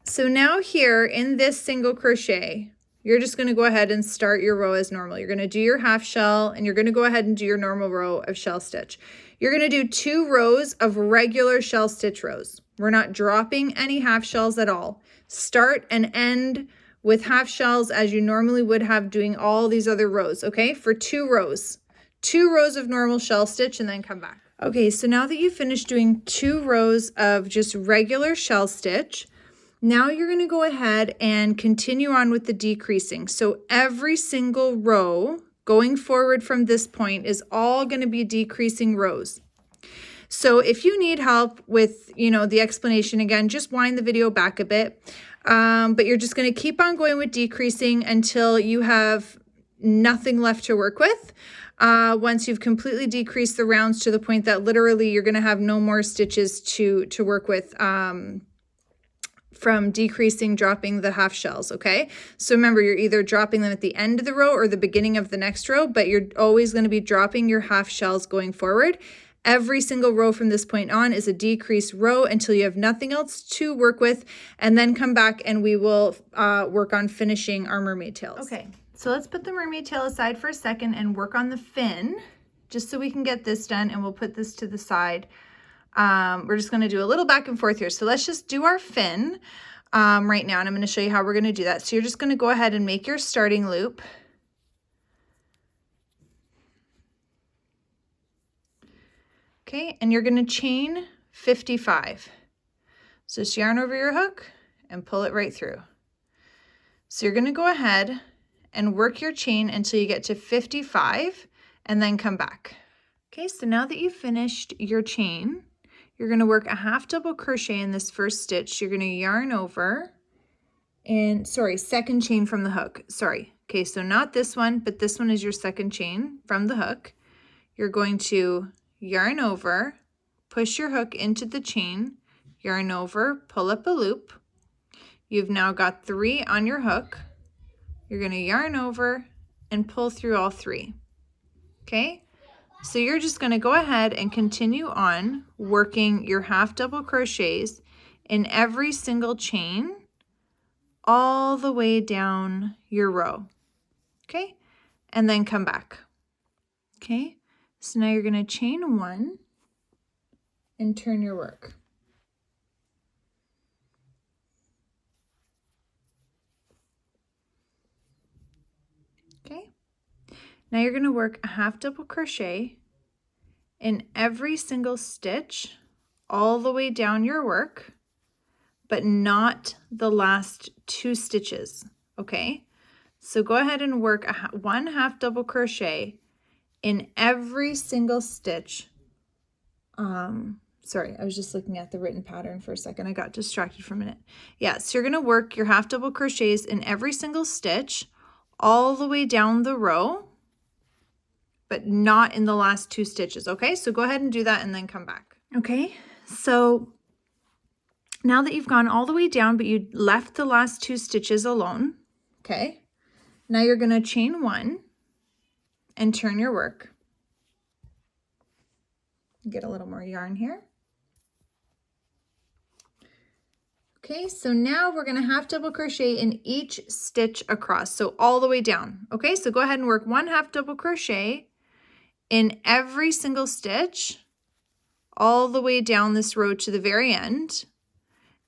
So now here in this single crochet, you're just going to go ahead and start your row as normal. You're going to do your half shell and you're going to go ahead and do your normal row of shell stitch. You're going to do 2 rows of regular shell stitch rows. We're not dropping any half shells at all. Start and end with half shells as you normally would have doing all these other rows, okay? For 2 rows. 2 rows of normal shell stitch and then come back. Okay, so now that you've finished doing 2 rows of just regular shell stitch, now you're going to go ahead and continue on with the decreasing. So every single row going forward from this point is all going to be decreasing rows. So if you need help with, the explanation again, just wind the video back a bit. But you're just going to keep on going with decreasing until you have nothing left to work with. Once you've completely decreased the rounds to the point that literally you're going to have no more stitches to work with from decreasing, dropping the half shells, okay? So remember, you're either dropping them at the end of the row or the beginning of the next row, but you're always going to be dropping your half shells going forward. Every single row from this point on is a decreased row until you have nothing else to work with, and then come back and we will work on finishing our mermaid tails. Okay, so let's put the mermaid tail aside for a second and work on the fin, just so we can get this done, and we'll put this to the side. We're just going to do a little back and forth here. So let's just do our fin right now, and I'm going to show you how we're going to do that. So you're just going to go ahead and make your starting loop. Okay, and you're going to chain 55. So just yarn over your hook and pull it right through. So you're going to go ahead and work your chain until you get to 55 and then come back. Okay, so now that you've finished your chain, you're going to work a half double crochet in this first stitch. You're going to yarn over and, second chain from the hook. Okay, so not this one, but this one is your second chain from the hook. You're going to yarn over, push your hook into the chain, yarn over, pull up a loop. You've now got 3 on your hook. You're going to yarn over and pull through all 3. Okay? So you're just going to go ahead and continue on working your half double crochets in every single chain all the way down your row. Okay? And then come back. Okay? So now you're going to chain 1 and turn your work. Okay? Now you're going to work a half double crochet in every single stitch all the way down your work, but not the last 2 stitches, okay? So go ahead and work one half double crochet in every single stitch. Sorry, I was just looking at the written pattern for a second. I got distracted for a minute. Yeah, so you're going to work your half double crochets in every single stitch all the way down the row, but not in the last 2 stitches, okay? So go ahead and do that and then come back. Okay, so now that you've gone all the way down, but you left the last 2 stitches alone, okay? Now you're going to chain 1 and turn your work. Get a little more yarn here. Okay, so now we're going to half double crochet in each stitch across, so all the way down. Okay, so go ahead and work 1 half double crochet in every single stitch all the way down this row to the very end.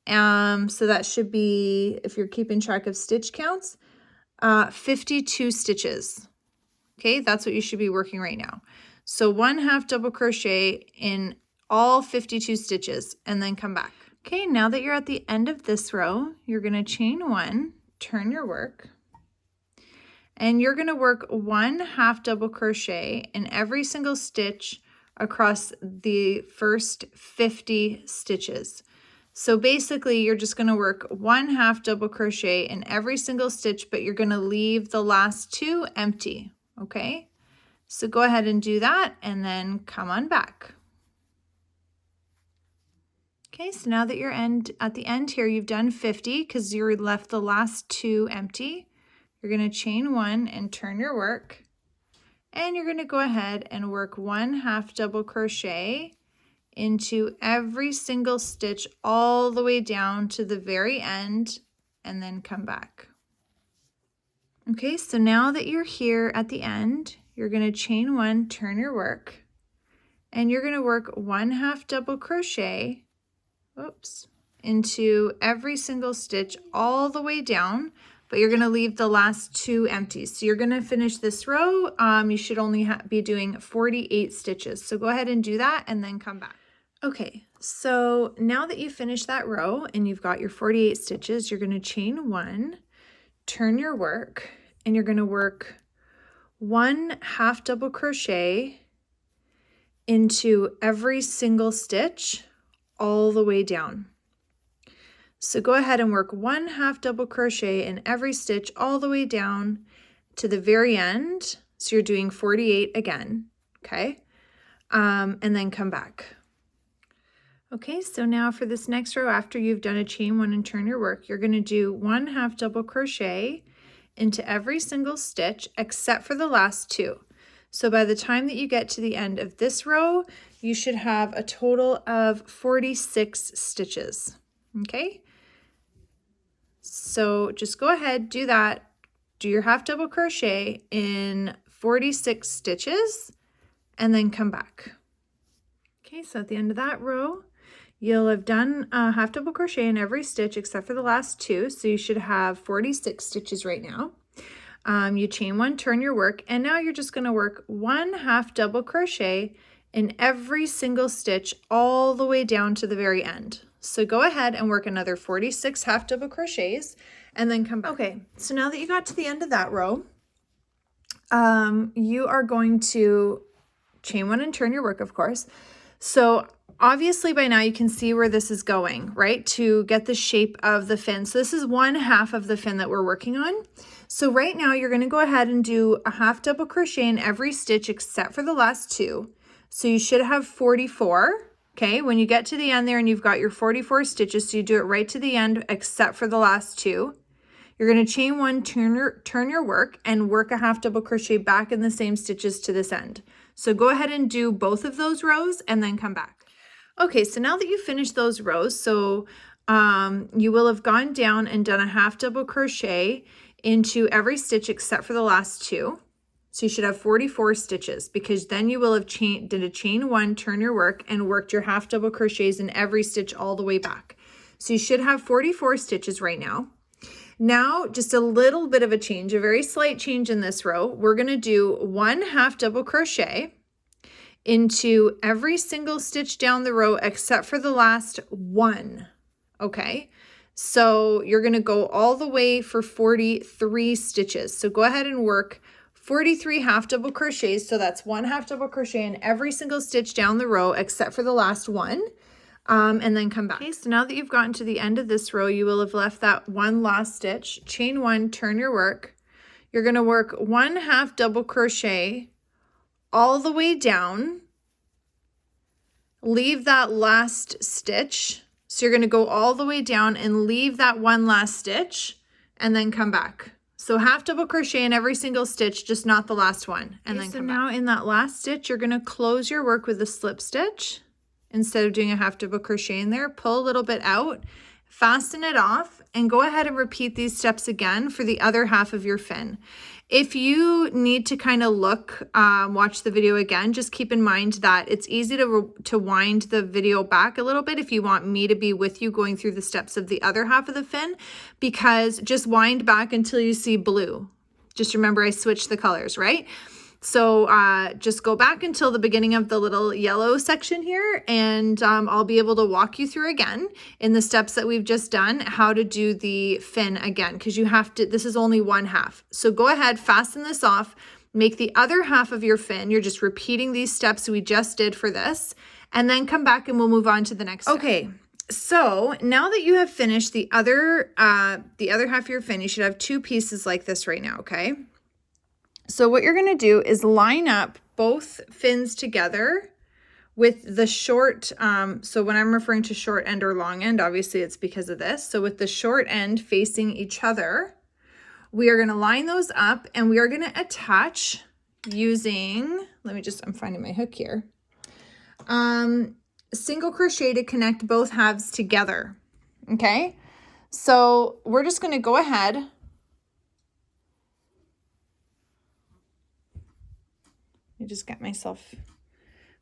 So that should be, if you're keeping track of stitch counts, 52 stitches. Okay, that's what you should be working right now. So 1 half double crochet in all 52 stitches and then come back. Okay, now that you're at the end of this row, you're going to chain 1, turn your work, and you're going to work 1 half double crochet in every single stitch across the first 50 stitches. So basically you're just going to work 1 half double crochet in every single stitch, but you're going to leave the last 2 empty, okay? So go ahead and do that and then come on back. Okay, so now that you're at the end here, you've done 50 because you left the last 2 empty. You're going to chain 1 and turn your work, and you're going to go ahead and work 1 half double crochet into every single stitch all the way down to the very end and then come back. Okay, so now that you're here at the end, you're going to chain 1, turn your work, and you're going to work 1 half double crochet into every single stitch all the way down, but you're going to leave the last 2 empty. So you're going to finish this row. You should only be doing 48 stitches. So go ahead and do that and then come back. Okay, so now that you've finished that row and you've got your 48 stitches, you're going to chain 1, turn your work, and you're going to work 1 half double crochet into every single stitch all the way down. So go ahead and work 1 half double crochet in every stitch all the way down to the very end. So you're doing 48 again, okay? And then come back. Okay, so now for this next row, after you've done a chain 1 and turn your work, you're going to do 1 half double crochet into every single stitch except for the last 2. So by the time that you get to the end of this row, you should have a total of 46 stitches. Okay, so just go ahead, do that, do your half double crochet in 46 stitches, and then come back. Okay, so at the end of that row, you'll have done a half double crochet in every stitch except for the last 2, so you should have 46 stitches right now. You chain 1, turn your work, and now you're just going to work 1 half double crochet in every single stitch all the way down to the very end. So go ahead and work another 46 half double crochets and then come back. Okay, so now that you got to the end of that row, you are going to chain 1 and turn your work, of course. So obviously by now you can see where this is going, right? To get the shape of the fin. So this is 1 half of the fin that we're working on. So right now you're going to go ahead and do a half double crochet in every stitch except for the last 2. So you should have 44. Okay, when you get to the end there and you've got your 44 stitches, so you do it right to the end except for the last 2. You're going to chain 1, turn your work, and work a half double crochet back in the same stitches to this end. So go ahead and do both of those rows and then come back. Okay, so now that you've finished those rows, so you will have gone down and done a half double crochet into every stitch except for the last 2. So you should have 44 stitches, because then you will have did a chain 1, turn your work, and worked your half double crochets in every stitch all the way back. So you should have 44 stitches right now. Now, just a little bit of a change, a very slight change in this row. We're going to do 1 half double crochet into every single stitch down the row except for the last 1. Okay, so you're going to go all the way for 43 stitches. So go ahead and work 43 half double crochets. So that's 1 half double crochet in every single stitch down the row except for the last 1. And then come back. Okay, so now that you've gotten to the end of this row, you will have left that 1 last stitch, chain 1, turn your work. You're going to work 1 half double crochet all the way down, leave that last stitch. So you're going to go all the way down and leave that 1 last stitch and then come back. So half double crochet in every single stitch, just not the last one. And then come back. So now in that last stitch, you're going to close your work with a slip stitch. Instead of doing a half double crochet in there, pull a little bit out, fasten it off, and go ahead and repeat these steps again for the other half of your fin. If you need to kind of look, watch the video again, just keep in mind that it's easy to wind the video back a little bit if you want me to be with you going through the steps of the other half of the fin, because just wind back until you see blue. Just remember I switched the colors, right? So just go back until the beginning of the little yellow section here, and I'll be able to walk you through again in the steps that we've just done how to do the fin again, because you have to, this is only 1 half. So go ahead, fasten this off, make the other half of your fin. You're just repeating these steps we just did for this, and then come back and we'll move on to the next step. Okay. So now that you have finished the other half of your fin, you should have 2 pieces like this right now, okay? So what you're going to do is line up both fins together with the short, so when I'm referring to short end or long end, obviously it's because of this. So with the short end facing each other, we are going to line those up, and we are going to attach using, I'm finding my hook here, single crochet to connect both halves together. Okay, so we're just going to go ahead. I just get myself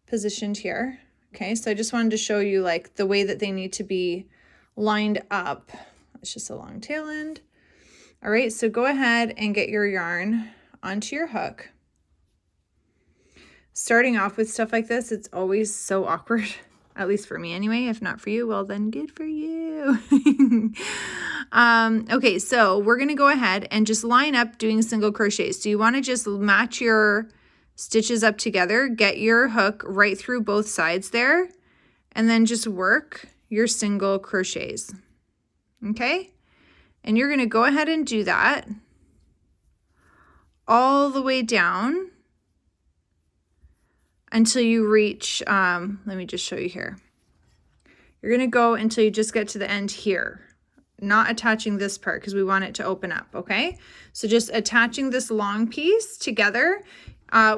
positioned here. Okay, so I just wanted to show you like the way that they need to be lined up. It's just a long tail end. All right, so go ahead and get your yarn onto your hook. Starting off with stuff like this, it's always so awkward, at least for me anyway. If not for you, well then good for you. Okay, so we're gonna go ahead and just line up doing single crochets. So you wanna just match your stitches up together, get your hook right through both sides there, and then just work your single crochets. Okay, and you're going to go ahead and do that all the way down until you reach, let me just show you here. You're going to go until you just get to the end here, not attaching this part because we want it to open up, okay? So just attaching this long piece together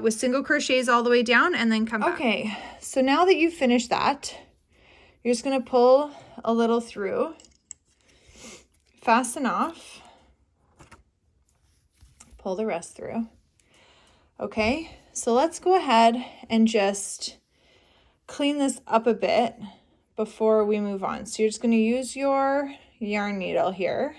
with single crochets all the way down and then come back. Okay, so now that you've finished that, you're just going to pull a little through, fasten off, pull the rest through. Okay, so let's go ahead and just clean this up a bit before we move on. So you're just going to use your yarn needle here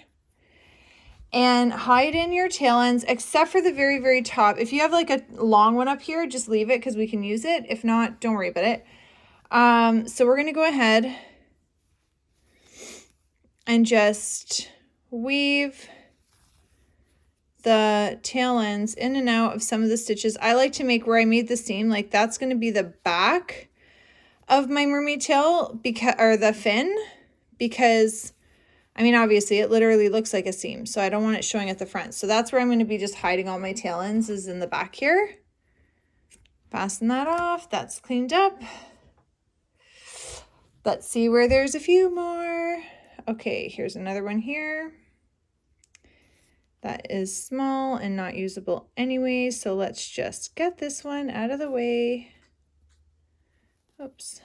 and hide in your tail ends except for the very, very top. If you have like a long one up here, just leave it because we can use it. If not, don't worry about it. So we're going to go ahead and just weave the tail ends in and out of some of the stitches. I like to make where I made the seam, like that's going to be the back of my mermaid tail, because, or the fin, because I mean, obviously it literally looks like a seam, so I don't want it showing at the front. So that's where I'm going to be just hiding all my tail ends, is in the back here. Fasten that off. That's cleaned up. Let's see where there's a few more. Okay, here's another one here. That is small and not usable anyway, so let's just get this one out of the way. Oops.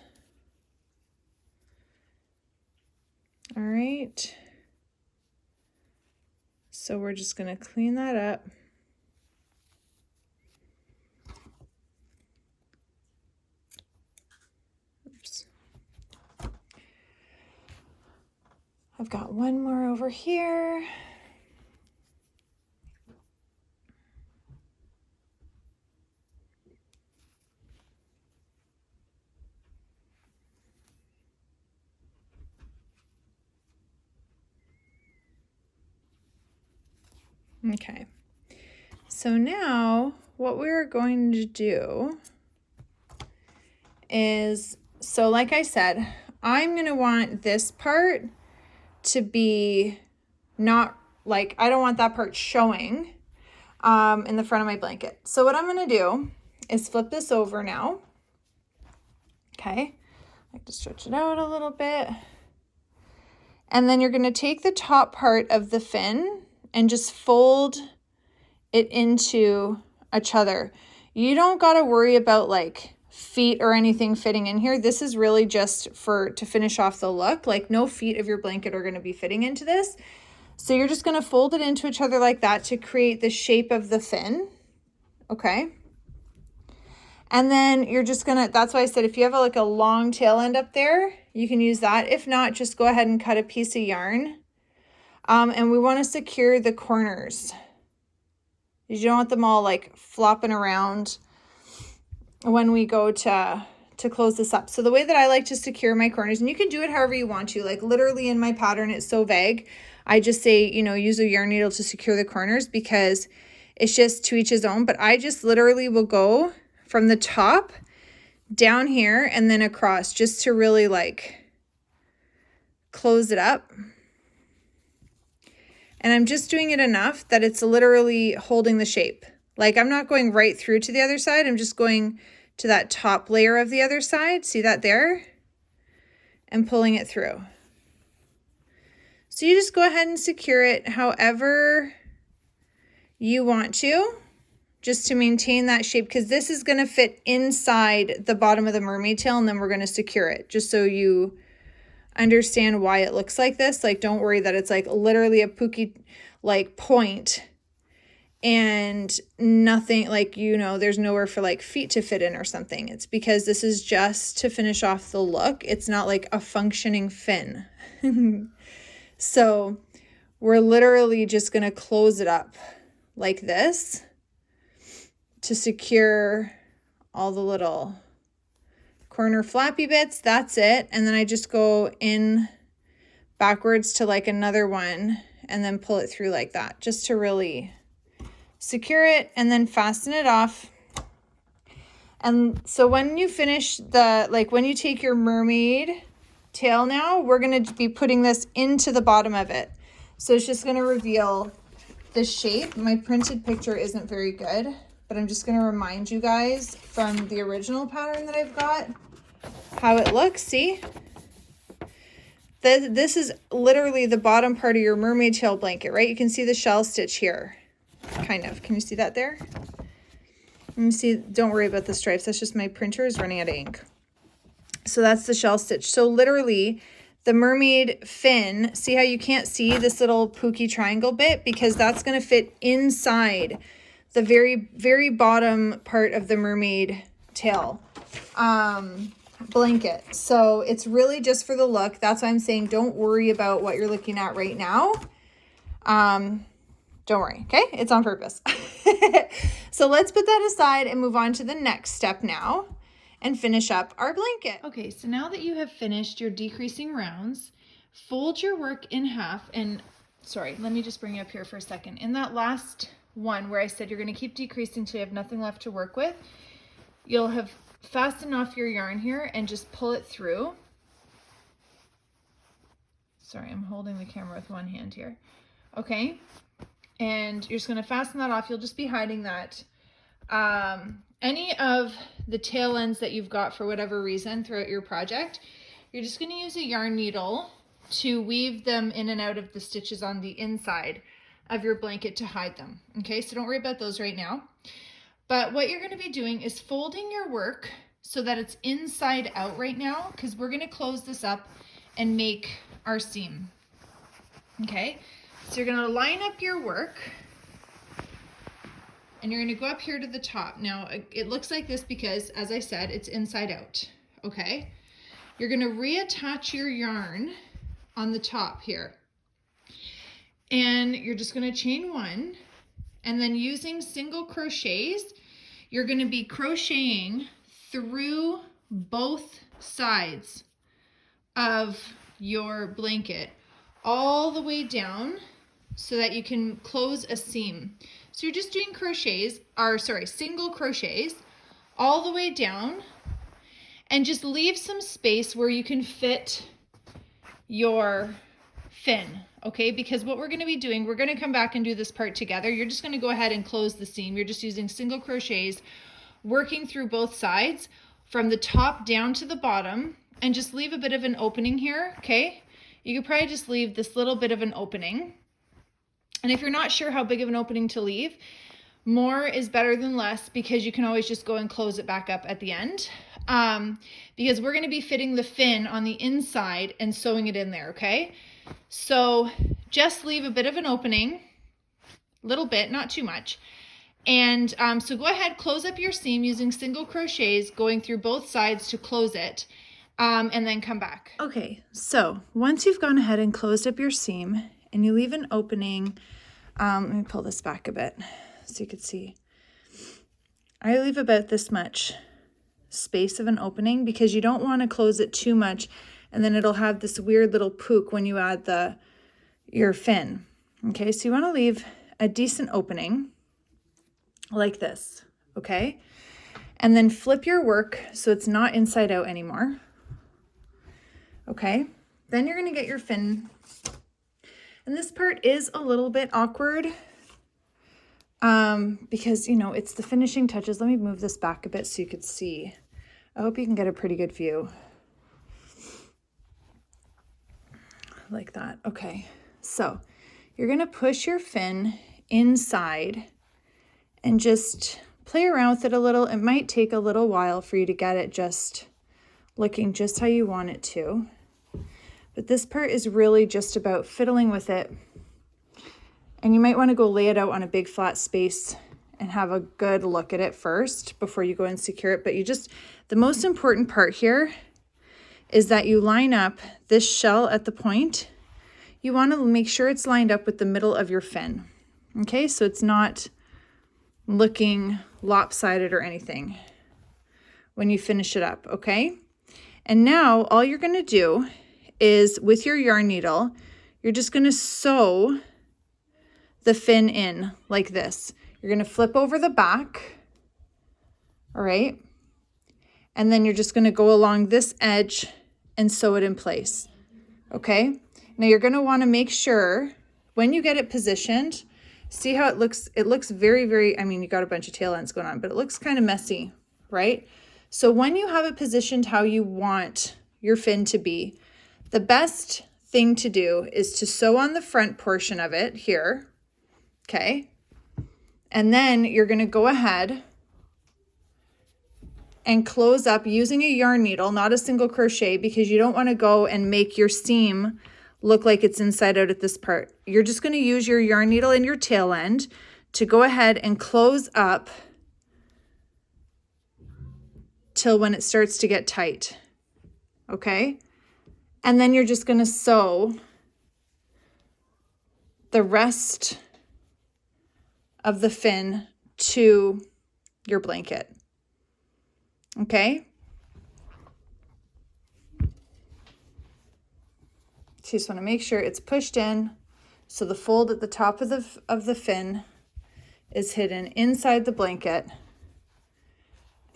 All right. So we're just going to clean that up. Oops. I've got one more over here. Okay, so now what we're going to do is, so like I said, I'm going to want this part to be not like, I don't want that part showing in the front of my blanket. So what I'm going to do is flip this over now. Okay, I like to stretch it out a little bit. And then you're going to take the top part of the fin and just fold it into each other. You don't got to worry about like feet or anything fitting in here. This is really just to finish off the look. Like no feet of your blanket are going to be fitting into this. So you're just going to fold it into each other like that to create the shape of the fin. Okay. And then you're just going to, that's why I said if you have like a long tail end up there, you can use that. If not, just go ahead and cut a piece of yarn. And we want to secure the corners. You don't want them all like flopping around when we go to close this up. So the way that I like to secure my corners, and you can do it however you want to, like literally in my pattern, it's so vague. I just say, you know, use a yarn needle to secure the corners because it's just to each his own. But I just literally will go from the top down here and then across just to really like close it up. And I'm just doing it enough that it's literally holding the shape. Like I'm not going right through to the other side. I'm just going to that top layer of the other side. See that there? And pulling it through. So you just go ahead and secure it however you want to, just to maintain that shape, because this is going to fit inside the bottom of the mermaid tail, and then we're going to secure it just so you understand why it looks like this. Like don't worry that it's like literally a pookie like point and nothing, like, you know, there's nowhere for like feet to fit in or something. It's because this is just to finish off the look. It's not like a functioning fin. So we're literally just going to close it up like this to secure all the little corner flappy bits. That's it. And then I just go in backwards to like another one and then pull it through like that just to really secure it and then fasten it off. And so when you finish when you take your mermaid tail now, we're going to be putting this into the bottom of it. So it's just going to reveal the shape. My printed picture isn't very good, but I'm just going to remind you guys from the original pattern that I've got how it looks. See? This is literally the bottom part of your mermaid tail blanket, right? You can see the shell stitch here, kind of. Can you see that there? Let me see. Don't worry about the stripes. That's just my printer is running out of ink. So that's the shell stitch. So literally the mermaid fin, see how you can't see this little pooky triangle bit? Because that's going to fit inside the very, very bottom part of the mermaid tail blanket. So it's really just for the look. That's why I'm saying don't worry about what you're looking at right now. Don't worry, okay? It's on purpose. So let's put that aside and move on to the next step now and finish up our blanket. Okay, so now that you have finished your decreasing rounds, fold your work in half. And sorry, let me just bring you up here for a second. In that last one where I said you're going to keep decreasing till you have nothing left to work with, you'll have fastened off your yarn here and just pull it through. Sorry, I'm holding the camera with one hand here. Okay, and you're just going to fasten that off. You'll just be hiding that. Any of the tail ends that you've got for whatever reason throughout your project, you're just going to use a yarn needle to weave them in and out of the stitches on the inside of your blanket to hide them. Okay, so don't worry about those right now. But what you're going to be doing is folding your work so that it's inside out right now, because we're going to close this up and make our seam. Okay, so you're going to line up your work and you're going to go up here to the top. Now it looks like this because, as I said, it's inside out. Okay, you're going to reattach your yarn on the top here, and you're just going to chain one, and then using single crochets, you're going to be crocheting through both sides of your blanket all the way down so that you can close a seam. So you're just doing single crochets all the way down, and just leave some space where you can fit your fin. Okay, because what we're going to be doing, we're going to come back and do this part together. You're just going to go ahead and close the seam. You're just using single crochets, working through both sides from the top down to the bottom, and just leave a bit of an opening here. Okay, you could probably just leave this little bit of an opening. And if you're not sure how big of an opening to leave, more is better than less, because you can always just go and close it back up at the end. Because we're going to be fitting the fin on the inside and sewing it in there. Okay, so just leave a bit of an opening, little bit, not too much. And so go ahead, close up your seam using single crochets, going through both sides to close it, and then come back. Okay, so once you've gone ahead and closed up your seam and you leave an opening, let me pull this back a bit so you can see. I leave about this much space of an opening because you don't want to close it too much, and then it'll have this weird little pook when you add your fin. Okay, so you want to leave a decent opening like this, okay? And then flip your work so it's not inside out anymore. Okay, then you're going to get your fin. And this part is a little bit awkward because, you know, it's the finishing touches. Let me move this back a bit so you could see. I hope you can get a pretty good view. Like that. Okay, so you're going to push your fin inside and just play around with it a little. It might take a little while for you to get it just looking just how you want it to. But this part is really just about fiddling with it. And you might want to go lay it out on a big flat space and have a good look at it first before you go and secure it. But the most important part here is that you line up this shell at the point. You want to make sure it's lined up with the middle of your fin. Okay, so it's not looking lopsided or anything when you finish it up, okay? And now all you're going to do is with your yarn needle, you're just going to sew the fin in like this. You're going to flip over the back, all right? And then you're just going to go along this edge and sew it in place. Okay, now you're going to want to make sure when you get it positioned, see how it looks. It looks very, very, I mean, you got a bunch of tail ends going on, but it looks kind of messy, right? So when you have it positioned how you want your fin to be, the best thing to do is to sew on the front portion of it here, okay? And then you're going to go ahead and close up using a yarn needle, not a single crochet, because you don't want to go and make your seam look like it's inside out at this part. You're just going to use your yarn needle and your tail end to go ahead and close up till when it starts to get tight, okay? And then you're just going to sew the rest of the fin to your blanket. Okay. So you just want to make sure it's pushed in so the fold at the top of the fin is hidden inside the blanket.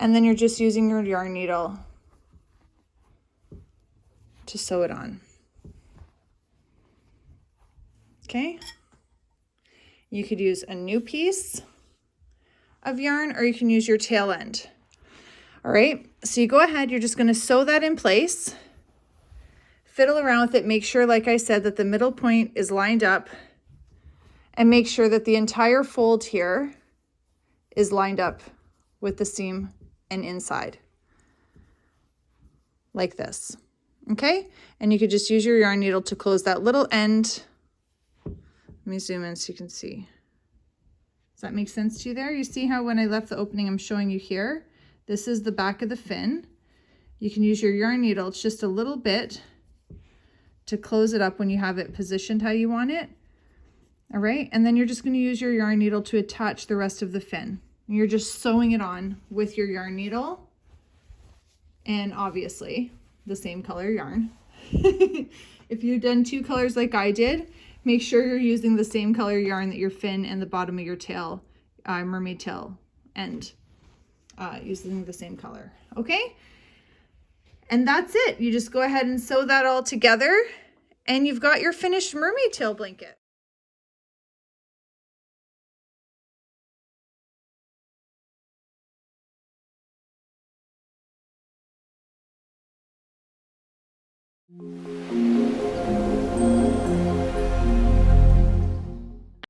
And then you're just using your yarn needle to sew it on. Okay. You could use a new piece of yarn or you can use your tail end. All right, so you go ahead, you're just going to sew that in place, fiddle around with it, make sure, like I said, that the middle point is lined up, and make sure that the entire fold here is lined up with the seam and inside, like this, okay? And you could just use your yarn needle to close that little end. Let me zoom in so you can see. Does that make sense to you there? You see how when I left the opening, I'm showing you here? This is the back of the fin. You can use your yarn needle. It's just a little bit to close it up when you have it positioned how you want it. All right, and then you're just going to use your yarn needle to attach the rest of the fin. And you're just sewing it on with your yarn needle and obviously the same color yarn. If you've done two colors like I did, make sure you're using the same color yarn that your fin and the bottom of your tail, mermaid tail end. Using the same color, okay? And that's it. You just go ahead and sew that all together and you've got your finished mermaid tail blanket.